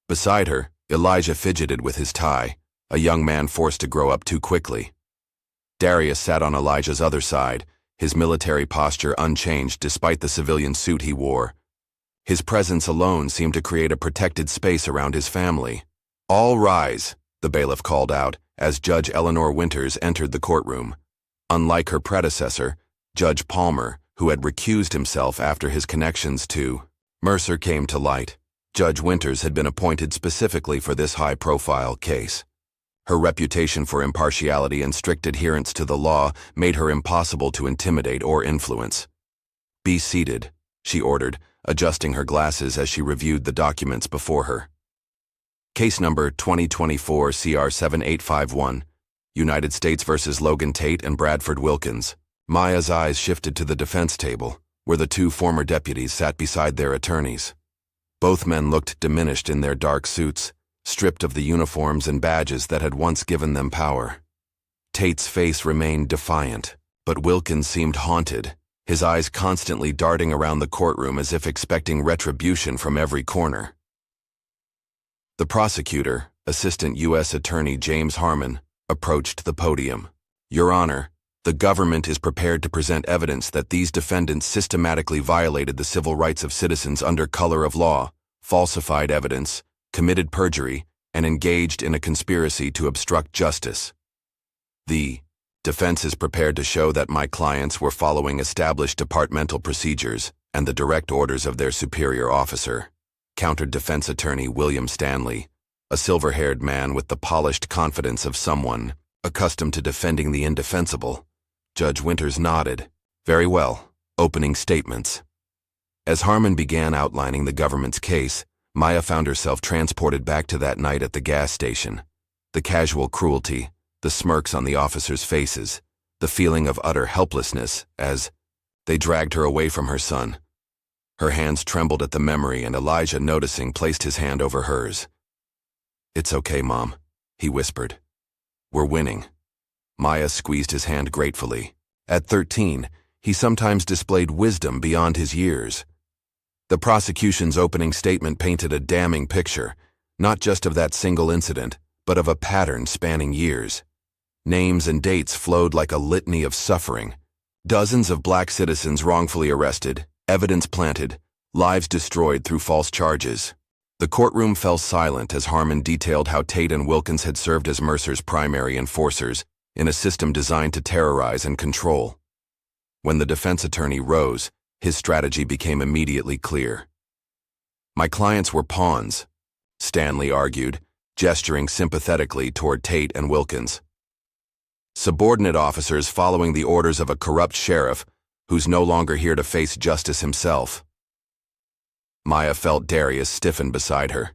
Beside her, Elijah fidgeted with his tie, a young man forced to grow up too quickly. Darius sat on Elijah's other side, his military posture unchanged despite the civilian suit he wore. His presence alone seemed to create a protected space around his family. "All rise," the bailiff called out as Judge Eleanor Winters entered the courtroom. Unlike her predecessor, Judge Palmer, who had recused himself after his connections to Mercer came to light, Judge Winters had been appointed specifically for this high-profile case. Her reputation for impartiality and strict adherence to the law made her impossible to intimidate or influence. "Be seated," she ordered, adjusting her glasses as she reviewed the documents before her. Case number 2024 CR 7851, United States v. Logan Tate and Bradford Wilkins. Maya's eyes shifted to the defense table, where the 2 former deputies sat beside their attorneys. Both men looked diminished in their dark suits, stripped of the uniforms and badges that had once given them power. Tate's face remained defiant, but Wilkins seemed haunted, his eyes constantly darting around the courtroom as if expecting retribution from every corner. The prosecutor, Assistant U.S. Attorney James Harmon, approached the podium. "Your Honor, the government is prepared to present evidence that these defendants systematically violated the civil rights of citizens under color of law, falsified evidence, committed perjury, and engaged in a conspiracy to obstruct justice. The defense is prepared to show that my clients were following established departmental procedures and the direct orders of their superior officer," countered defense attorney William Stanley, a silver-haired man with the polished confidence of someone accustomed to defending the indefensible. Judge Winters nodded. "Very well. Opening statements." As Harmon began outlining the government's case, Maya found herself transported back to that night at the gas station. The casual cruelty, the smirks on the officers' faces, the feeling of utter helplessness as they dragged her away from her son. Her hands trembled at the memory, and Elijah, noticing, placed his hand over hers. "It's okay, Mom," he whispered. "We're winning." Maya squeezed his hand gratefully. At 13, he sometimes displayed wisdom beyond his years. The prosecution's opening statement painted a damning picture, not just of that single incident, but of a pattern spanning years. Names and dates flowed like a litany of suffering. Dozens of black citizens wrongfully arrested, evidence planted, lives destroyed through false charges. The courtroom fell silent as Harmon detailed how Tate and Wilkins had served as Mercer's primary enforcers in a system designed to terrorize and control. When the defense attorney rose, his strategy became immediately clear. "My clients were pawns," Stanley argued, gesturing sympathetically toward Tate and Wilkins. "Subordinate officers following the orders of a corrupt sheriff who's no longer here to face justice himself." Maya felt Darius stiffen beside her.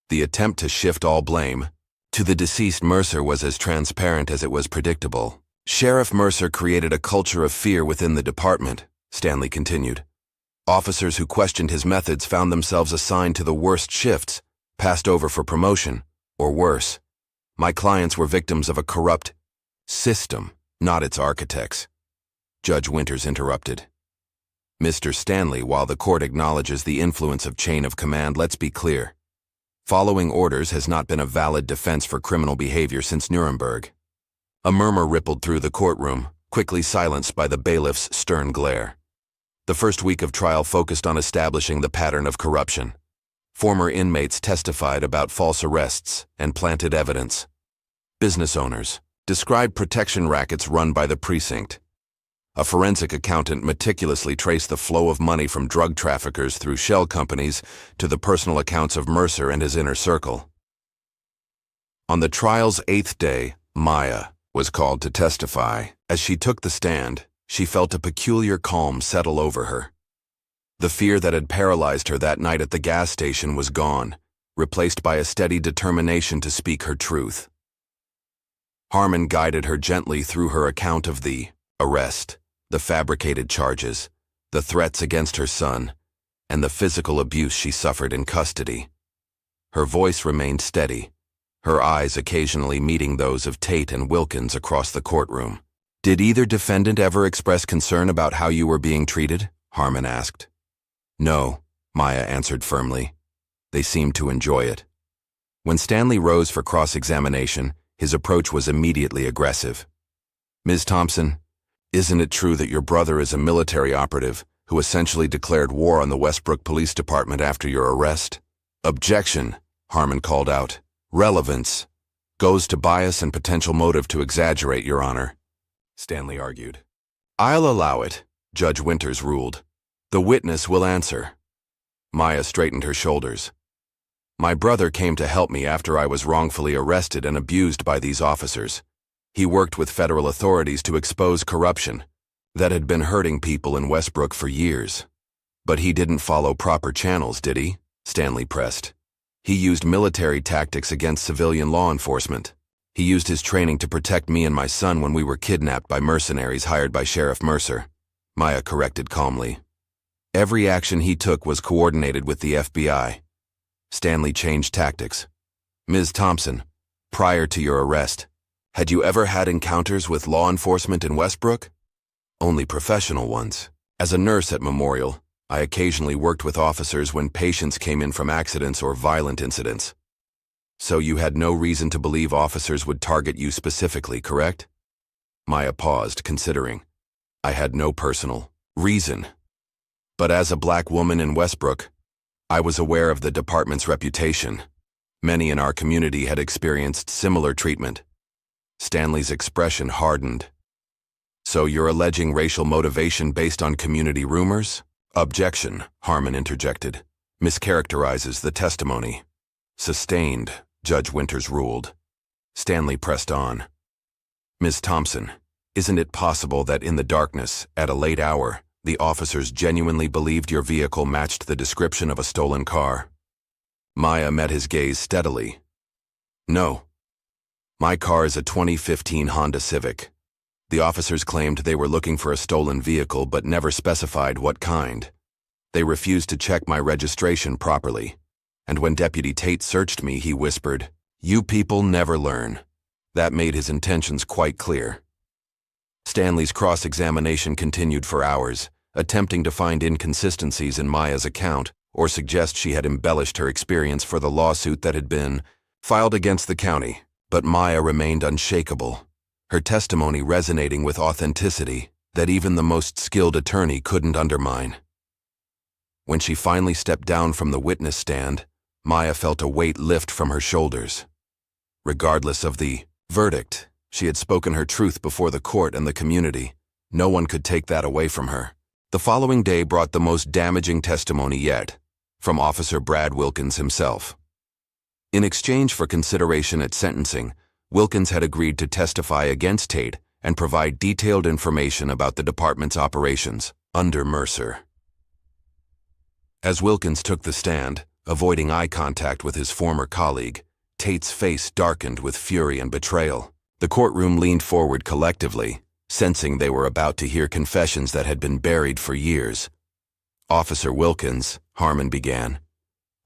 The attempt to shift all blame to the deceased Mercer was as transparent as it was predictable. "Sheriff Mercer created a culture of fear within the department," Stanley continued. "Officers who questioned his methods found themselves assigned to the worst shifts, passed over for promotion, or worse. My clients were victims of a corrupt system, not its architects. Judge Winters interrupted. Mr. Stanley, while the court acknowledges the influence of chain of command, let's be clear. Following orders has not been a valid defense for criminal behavior since Nuremberg. A murmur rippled through the courtroom, quickly silenced by the bailiff's stern glare. The first week of trial focused on establishing the pattern of corruption. Former inmates testified about false arrests and planted evidence. Business owners described protection rackets run by the precinct. A forensic accountant meticulously traced the flow of money from drug traffickers through shell companies to the personal accounts of Mercer and his inner circle. On the trial's 8th day, Maya was called to testify. As she took the stand, she felt a peculiar calm settle over her. The fear that had paralyzed her that night at the gas station was gone, replaced by a steady determination to speak her truth. Harmon guided her gently through her account of the arrest, the fabricated charges, the threats against her son, and the physical abuse she suffered in custody. Her voice remained steady, her eyes occasionally meeting those of Tate and Wilkins across the courtroom. Did either defendant ever express concern about how you were being treated? Harmon asked. No, Maya answered firmly. They seemed to enjoy it. When Stanley rose for cross-examination, his approach was immediately aggressive. Ms. Thompson, isn't it true that your brother is a military operative who essentially declared war on the Westbrook Police Department after your arrest? Objection, Harmon called out. Relevance goes to bias and potential motive to exaggerate, Your Honor, Stanley argued. I'll allow it, Judge Winters ruled. The witness will answer. Maya straightened her shoulders. My brother came to help me after I was wrongfully arrested and abused by these officers. He worked with federal authorities to expose corruption that had been hurting people in Westbrook for years. But he didn't follow proper channels, did he? Stanley pressed. He used military tactics against civilian law enforcement. He used his training to protect me and my son when we were kidnapped by mercenaries hired by Sheriff Mercer, Maya corrected calmly. Every action he took was coordinated with the FBI. Stanley changed tactics. Ms. Thompson, prior to your arrest, had you ever had encounters with law enforcement in Westbrook? Only professional ones. As a nurse at Memorial, I occasionally worked with officers when patients came in from accidents or violent incidents. So you had no reason to believe officers would target you specifically, correct? Maya paused, considering. I had no personal reason. But as a black woman in Westbrook, I was aware of the department's reputation. Many in our community had experienced similar treatment. Stanley's expression hardened. So you're alleging racial motivation based on community rumors? Objection, Harmon interjected. Mischaracterizes the testimony. Sustained, Judge Winters ruled. Stanley pressed on. Ms. Thompson, isn't it possible that in the darkness, at a late hour, the officers genuinely believed your vehicle matched the description of a stolen car? Maya met his gaze steadily. No. My car is a 2015 Honda Civic. The officers claimed they were looking for a stolen vehicle but never specified what kind. They refused to check my registration properly. And when Deputy Tate searched me, he whispered, "You people never learn." That made his intentions quite clear. Stanley's cross-examination continued for hours, attempting to find inconsistencies in Maya's account or suggest she had embellished her experience for the lawsuit that had been filed against the county. But Maya remained unshakable, her testimony resonating with authenticity that even the most skilled attorney couldn't undermine. When she finally stepped down from the witness stand, Maya felt a weight lift from her shoulders. Regardless of the verdict, she had spoken her truth before the court and the community. No one could take that away from her. The following day brought the most damaging testimony yet, from Officer Brad Wilkins himself. In exchange for consideration at sentencing, Wilkins had agreed to testify against Tate and provide detailed information about the department's operations under Mercer. As Wilkins took the stand, avoiding eye contact with his former colleague, Tate's face darkened with fury and betrayal. The courtroom leaned forward collectively, sensing they were about to hear confessions that had been buried for years. Officer Wilkins, Harmon began,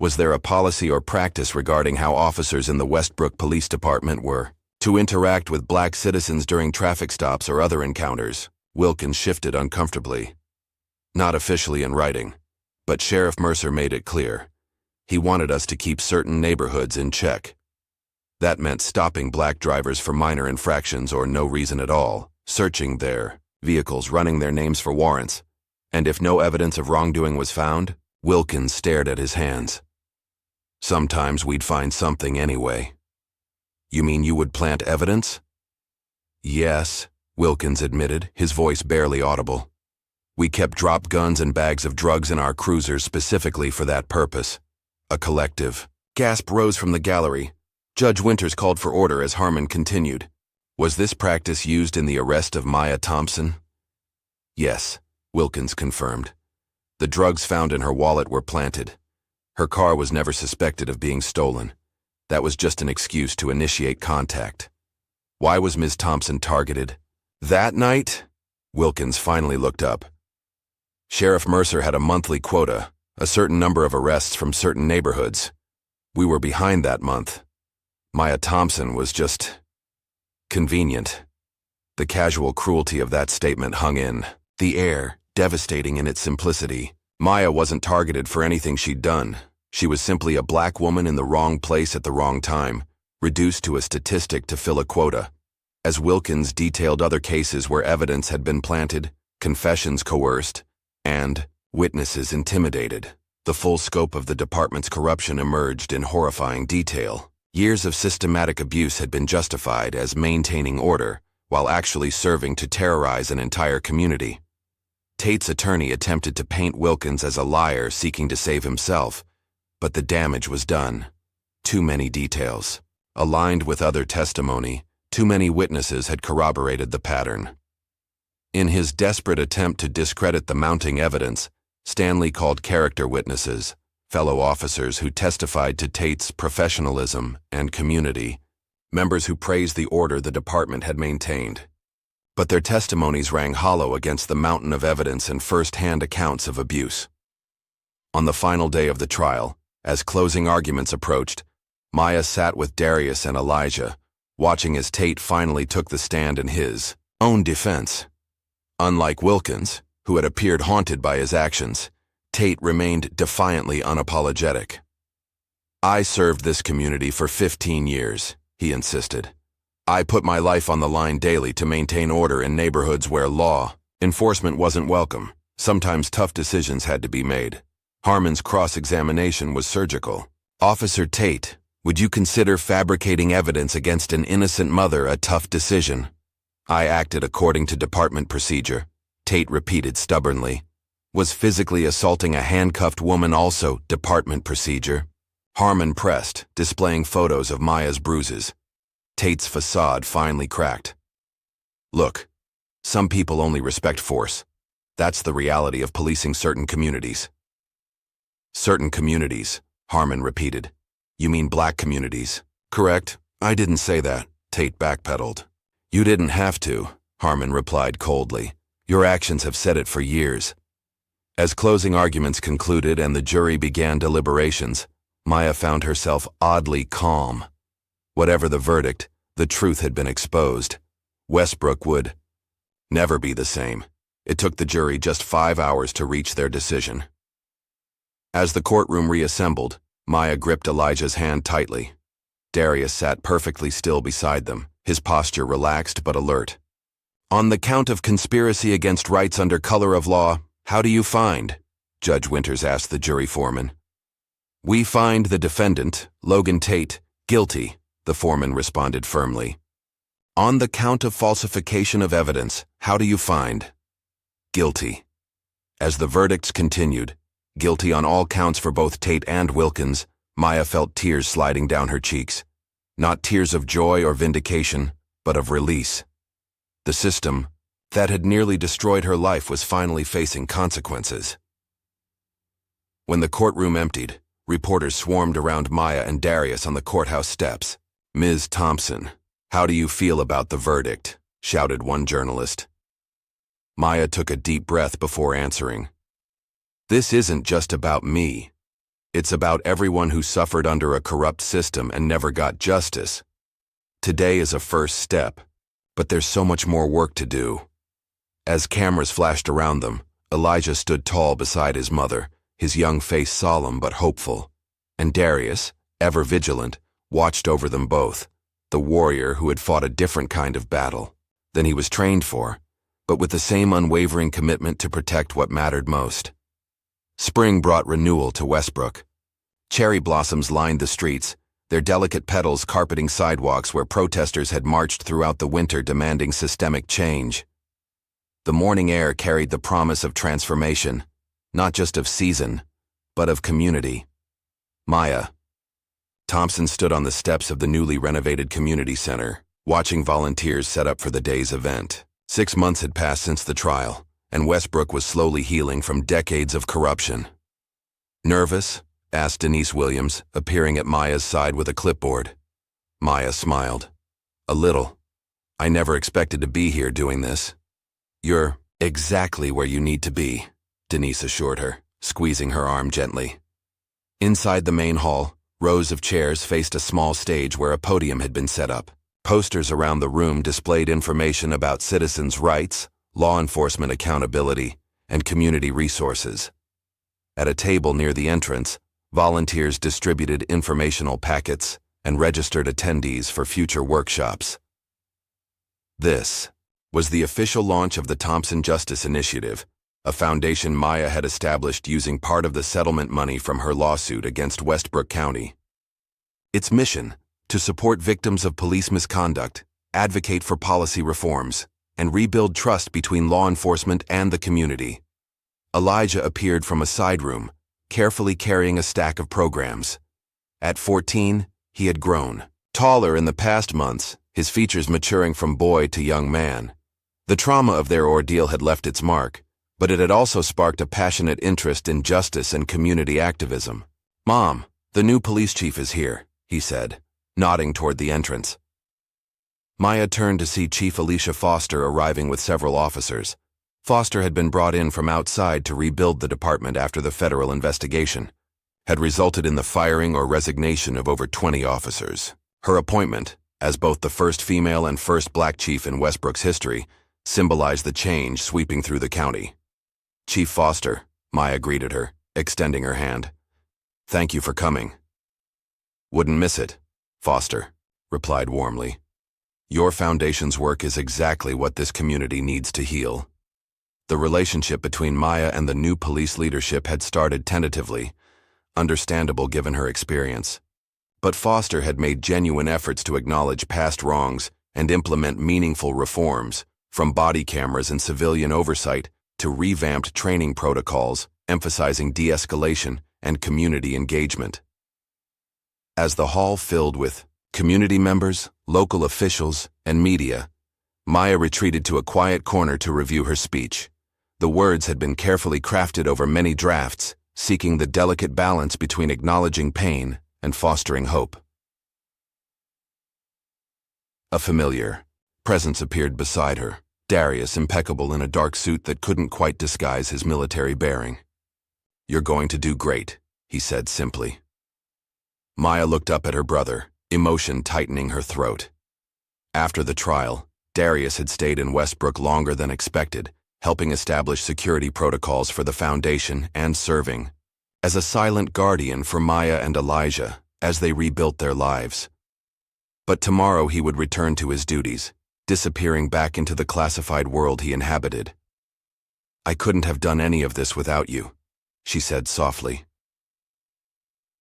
Was there a policy or practice regarding how officers in the Westbrook Police Department were to interact with black citizens during traffic stops or other encounters? Wilkins shifted uncomfortably. Not officially in writing, but Sheriff Mercer made it clear. He wanted us to keep certain neighborhoods in check. That meant stopping black drivers for minor infractions or no reason at all, searching their vehicles, running their names for warrants, and if no evidence of wrongdoing was found, Wilkins stared at his hands. Sometimes we'd find something anyway. You mean you would plant evidence? Yes, Wilkins admitted, his voice barely audible. We kept drop guns and bags of drugs in our cruisers specifically for that purpose. A collective gasp rose from the gallery. Judge Winters called for order as Harmon continued. Was this practice used in the arrest of Maya Thompson? Yes, Wilkins confirmed. The drugs found in her wallet were planted. Her car was never suspected of being stolen. That was just an excuse to initiate contact. Why was Ms. Thompson targeted? That night? Wilkins finally looked up. Sheriff Mercer had a monthly quota, a certain number of arrests from certain neighborhoods. We were behind that month. Maya Thompson was just convenient. The casual cruelty of that statement hung in the air, devastating in its simplicity. Maya wasn't targeted for anything she'd done. She was simply a black woman in the wrong place at the wrong time, reduced to a statistic to fill a quota. As Wilkins detailed other cases where evidence had been planted, confessions coerced, and witnesses intimidated, the full scope of the department's corruption emerged in horrifying detail. Years of systematic abuse had been justified as maintaining order, while actually serving to terrorize an entire community. Tate's attorney attempted to paint Wilkins as a liar seeking to save himself, but the damage was done. Too many details. Aligned with other testimony, too many witnesses had corroborated the pattern. In his desperate attempt to discredit the mounting evidence, Stanley called character witnesses, fellow officers who testified to Tate's professionalism and community, members who praised the order the department had maintained. But their testimonies rang hollow against the mountain of evidence and first-hand accounts of abuse. On the final day of the trial, as closing arguments approached, Maya sat with Darius and Elijah, watching as Tate finally took the stand in his own defense. Unlike Wilkins, who had appeared haunted by his actions, Tate remained defiantly unapologetic. I served this community for 15 years, he insisted. I put my life on the line daily to maintain order in neighborhoods where law enforcement wasn't welcome. Sometimes tough decisions had to be made. Harmon's cross-examination was surgical. Officer Tate, would you consider fabricating evidence against an innocent mother a tough decision? I acted according to department procedure, Tate repeated stubbornly. Was physically assaulting a handcuffed woman also department procedure? Harmon pressed, displaying photos of Maya's bruises. Tate's facade finally cracked. Look, some people only respect force. That's the reality of policing certain communities. Certain communities, Harmon repeated. You mean black communities, correct? I didn't say that, Tate backpedaled. You didn't have to, Harmon replied coldly. Your actions have said it for years. As closing arguments concluded and the jury began deliberations, Maya found herself oddly calm. Whatever the verdict, the truth had been exposed. Westbrook would never be the same. It took the jury just 5 hours to reach their decision. As the courtroom reassembled, Maya gripped Elijah's hand tightly. Darius sat perfectly still beside them, his posture relaxed but alert. On the count of conspiracy against rights under color of law, how do you find? Judge Winters asked the jury foreman. We find the defendant, Logan Tate, guilty, the foreman responded firmly. On the count of falsification of evidence, how do you find? Guilty. As the verdicts continued, guilty on all counts for both Tate and Wilkins, Maya felt tears sliding down her cheeks. Not tears of joy or vindication, but of release. The system that had nearly destroyed her life was finally facing consequences. When the courtroom emptied, reporters swarmed around Maya and Darius on the courthouse steps. Ms. Thompson, how do you feel about the verdict? Shouted one journalist. Maya took a deep breath before answering. This isn't just about me. It's about everyone who suffered under a corrupt system and never got justice. Today is a first step, but there's so much more work to do. As cameras flashed around them, Elijah stood tall beside his mother, his young face solemn but hopeful. And Darius, ever vigilant, watched over them both, the warrior who had fought a different kind of battle than he was trained for, but with the same unwavering commitment to protect what mattered most. Spring brought renewal to Westbrook. Cherry blossoms lined the streets, their delicate petals carpeting sidewalks where protesters had marched throughout the winter demanding systemic change. The morning air carried the promise of transformation, not just of season, but of community. Maya. Thompson stood on the steps of the newly renovated community center, watching volunteers set up for the day's event. 6 months had passed since the trial, and Westbrook was slowly healing from decades of corruption. "Nervous?" asked Denise Williams, appearing at Maya's side with a clipboard. Maya smiled. "A little. I never expected to be here doing this." "You're exactly where you need to be," Denise assured her, squeezing her arm gently. Inside the main hall, rows of chairs faced a small stage where a podium had been set up. Posters around the room displayed information about citizens' rights, law enforcement accountability, and community resources. At a table near the entrance, volunteers distributed informational packets and registered attendees for future workshops. This was the official launch of the Thompson Justice Initiative, a foundation Maya had established using part of the settlement money from her lawsuit against Westbrook County. Its mission: to support victims of police misconduct, advocate for policy reforms, and rebuild trust between law enforcement and the community. Elijah appeared from a side room, carefully carrying a stack of programs. At 14, he had grown. Taller in the past months, his features maturing from boy to young man. The trauma of their ordeal had left its mark, but it had also sparked a passionate interest in justice and community activism. "Mom, the new police chief is here," he said, nodding toward the entrance. Maya turned to see Chief Alicia Foster arriving with several officers. Foster had been brought in from outside to rebuild the department after the federal investigation had resulted in the firing or resignation of over 20 officers. Her appointment, as both the first female and first black chief in Westbrook's history, symbolized the change sweeping through the county. "Chief Foster," Maya greeted her, extending her hand. "Thank you for coming." "Wouldn't miss it," Foster replied warmly. "Your foundation's work is exactly what this community needs to heal." The relationship between Maya and the new police leadership had started tentatively, understandable given her experience. But Foster had made genuine efforts to acknowledge past wrongs and implement meaningful reforms, from body cameras and civilian oversight to revamped training protocols emphasizing de-escalation and community engagement. As the hall filled with community members, local officials, and media, Maya retreated to a quiet corner to review her speech. The words had been carefully crafted over many drafts, seeking the delicate balance between acknowledging pain and fostering hope. A familiar presence appeared beside her, Darius impeccable in a dark suit that couldn't quite disguise his military bearing. "You're going to do great," he said simply. Maya looked up at her brother, emotion tightening her throat. After the trial, Darius had stayed in Westbrook longer than expected, helping establish security protocols for the foundation and serving as a silent guardian for Maya and Elijah as they rebuilt their lives. But tomorrow he would return to his duties, disappearing back into the classified world he inhabited. "I couldn't have done any of this without you," she said softly.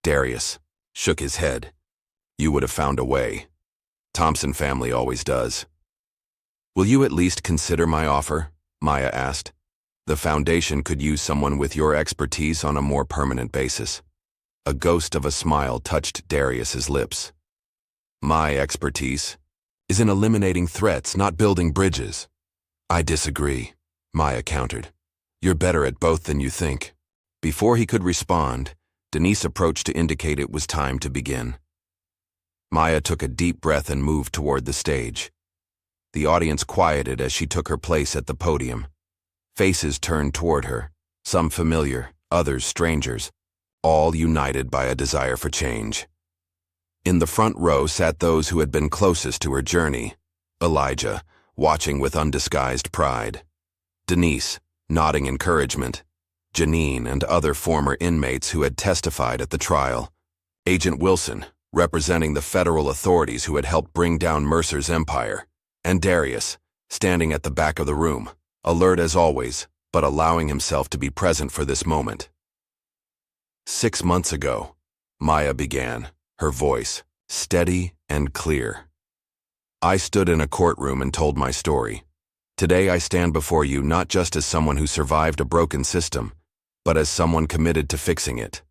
Darius shook his head. "You would have found a way. Thompson family always does." "Will you at least consider my offer?" Maya asked. "The foundation could use someone with your expertise on a more permanent basis." A ghost of a smile touched Darius's lips. "My expertise is in eliminating threats, not building bridges." "I disagree," Maya countered. "You're better at both than you think." Before he could respond, Denise approached to indicate it was time to begin. Maya took a deep breath and moved toward the stage. The audience quieted as she took her place at the podium. Faces turned toward her, some familiar, others strangers, all united by a desire for change. In the front row sat those who had been closest to her journey: Elijah, watching with undisguised pride; Denise, nodding encouragement; Janine and other former inmates who had testified at the trial; Agent Wilson, representing the federal authorities who had helped bring down Mercer's empire; and Darius, standing at the back of the room, alert as always, but allowing himself to be present for this moment. 6 months ago, Maya began, her voice steady and clear. I stood in a courtroom and told my story. Today I stand before you not just as someone who survived a broken system, but as someone committed to fixing it.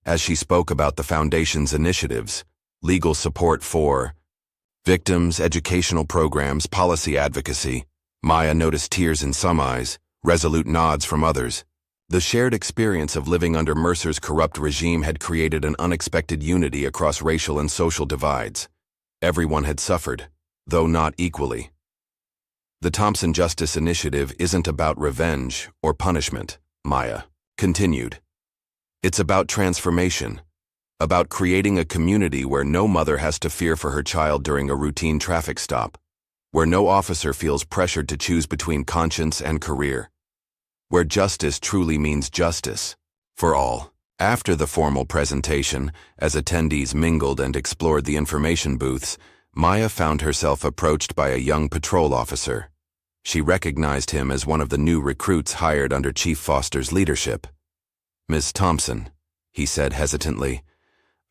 As she spoke about the Foundation's initiatives, legal support for victims, educational programs, policy advocacy, Maya noticed tears in some eyes, resolute nods from others. The shared experience of living under Mercer's corrupt regime had created an unexpected unity across racial and social divides. Everyone had suffered, though not equally. The Thompson Justice Initiative isn't about revenge or punishment, Maya continued. It's about transformation, about creating a community where no mother has to fear for her child during a routine traffic stop, where no officer feels pressured to choose between conscience and career, where justice truly means justice for all. After the formal presentation, as attendees mingled and explored the information booths, Maya found herself approached by a young patrol officer. She recognized him as one of the new recruits hired under Chief Foster's leadership. "Miss Thompson," he said hesitantly,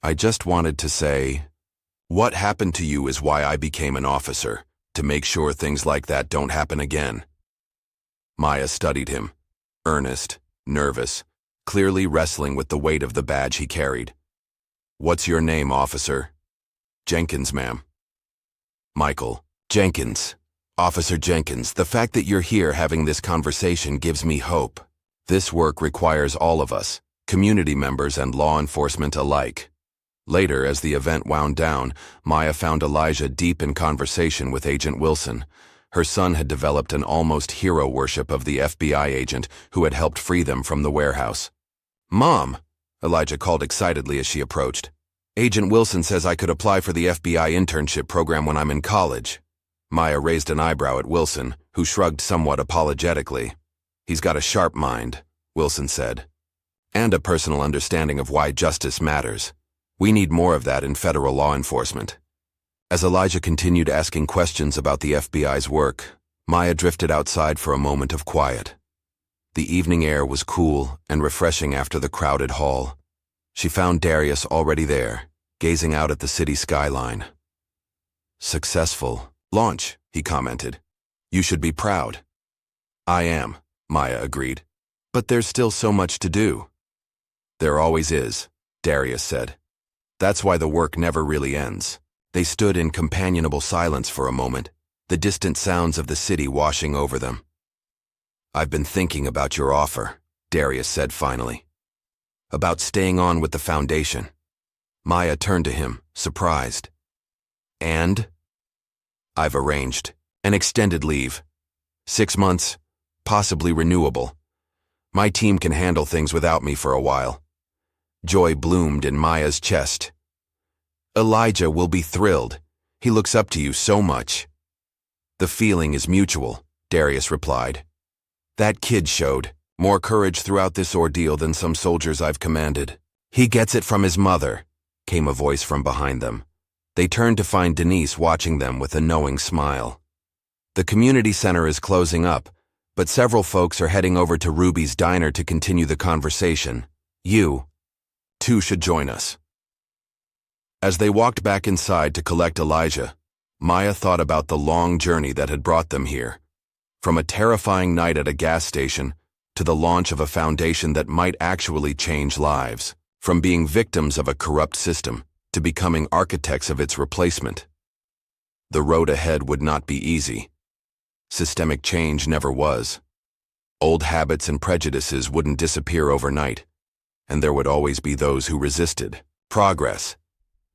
"I just wanted to say, what happened to you is why I became an officer, to make sure things like that don't happen again." Maya studied him, earnest, nervous, clearly wrestling with the weight of the badge he carried. "What's your name, officer?" "Jenkins, ma'am." "Michael Jenkins. Officer Jenkins, the fact that you're here having this conversation gives me hope. This work requires all of us, community members and law enforcement alike." Later, as the event wound down, Maya found Elijah deep in conversation with Agent Wilson. Her son had developed an almost hero worship of the FBI agent who had helped free them from the warehouse. "Mom," Elijah called excitedly as she approached, "Agent Wilson says I could apply for the FBI internship program when I'm in college." Maya raised an eyebrow at Wilson, who shrugged somewhat apologetically. "He's got a sharp mind," Wilson said, "and a personal understanding of why justice matters. We need more of that in federal law enforcement." As Elijah continued asking questions about the FBI's work, Maya drifted outside for a moment of quiet. The evening air was cool and refreshing after the crowded hall. She found Darius already there, gazing out at the city skyline. "Successful launch," he commented. "You should be proud." "I am," Maya agreed. "But there's still so much to do." "There always is," Darius said. "That's why the work never really ends." They stood in companionable silence for a moment, the distant sounds of the city washing over them. "I've been thinking about your offer," Darius said finally. "About staying on with the Foundation." Maya turned to him, surprised. "And?" "I've arranged an extended leave. 6 months, possibly renewable. My team can handle things without me for a while." Joy bloomed in Maya's chest. "Elijah will be thrilled. He looks up to you so much." "The feeling is mutual," Darius replied. "That kid showed more courage throughout this ordeal than some soldiers I've commanded." "He gets it from his mother," came a voice from behind them. They turned to find Denise watching them with a knowing smile. "The community center is closing up, but several folks are heading over to Ruby's diner to continue the conversation. You, too, should join us." As they walked back inside to collect Elijah, Maya thought about the long journey that had brought them here. From a terrifying night at a gas station to the launch of a foundation that might actually change lives. From being victims of a corrupt system to becoming architects of its replacement. The road ahead would not be easy. Systemic change never was. Old habits and prejudices wouldn't disappear overnight, and there would always be those who resisted progress.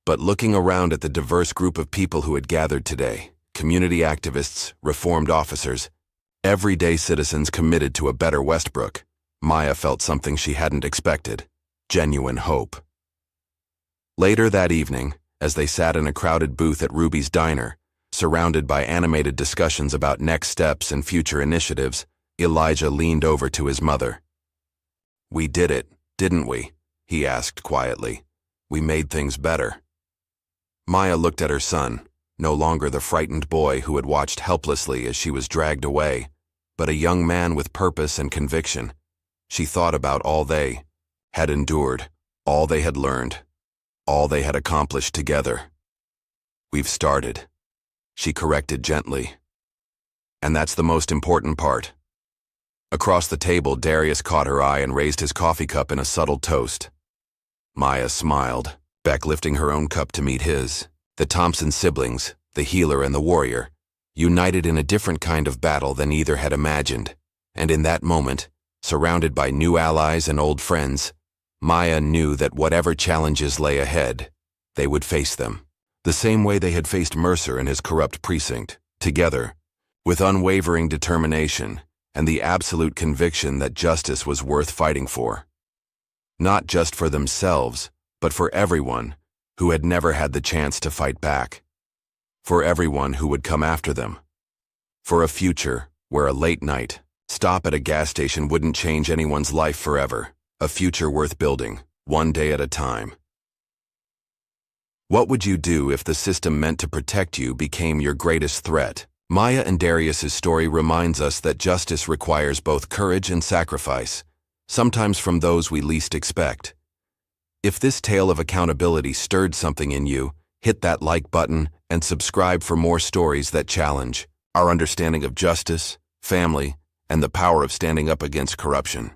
But looking around at the diverse group of people who had gathered today, community activists, reformed officers, everyday citizens committed to a better Westbrook, Maya felt something she hadn't expected: genuine hope. Later that evening, as they sat in a crowded booth at Ruby's diner, surrounded by animated discussions about next steps and future initiatives, Elijah leaned over to his mother. "We did it, didn't we?" he asked quietly. "We made things better." Maya looked at her son, no longer the frightened boy who had watched helplessly as she was dragged away, but a young man with purpose and conviction. She thought about all they had endured, all they had learned, all they had accomplished together. "We've started," she corrected gently. "And that's the most important part." Across the table, Darius caught her eye and raised his coffee cup in a subtle toast. Maya smiled, Beck lifting her own cup to meet his. The Thompson siblings, the healer and the warrior, united in a different kind of battle than either had imagined, and in that moment, surrounded by new allies and old friends, Maya knew that whatever challenges lay ahead, they would face them, the same way they had faced Mercer in his corrupt precinct, together, with unwavering determination and the absolute conviction that justice was worth fighting for. Not just for themselves, but for everyone who had never had the chance to fight back. For everyone who would come after them. For a future where a late night stop at a gas station wouldn't change anyone's life forever. A future worth building, one day at a time. What would you do if the system meant to protect you became your greatest threat? Maya and Darius's story reminds us that justice requires both courage and sacrifice, sometimes from those we least expect. If this tale of accountability stirred something in you, hit that like button and subscribe for more stories that challenge our understanding of justice, family, and the power of standing up against corruption.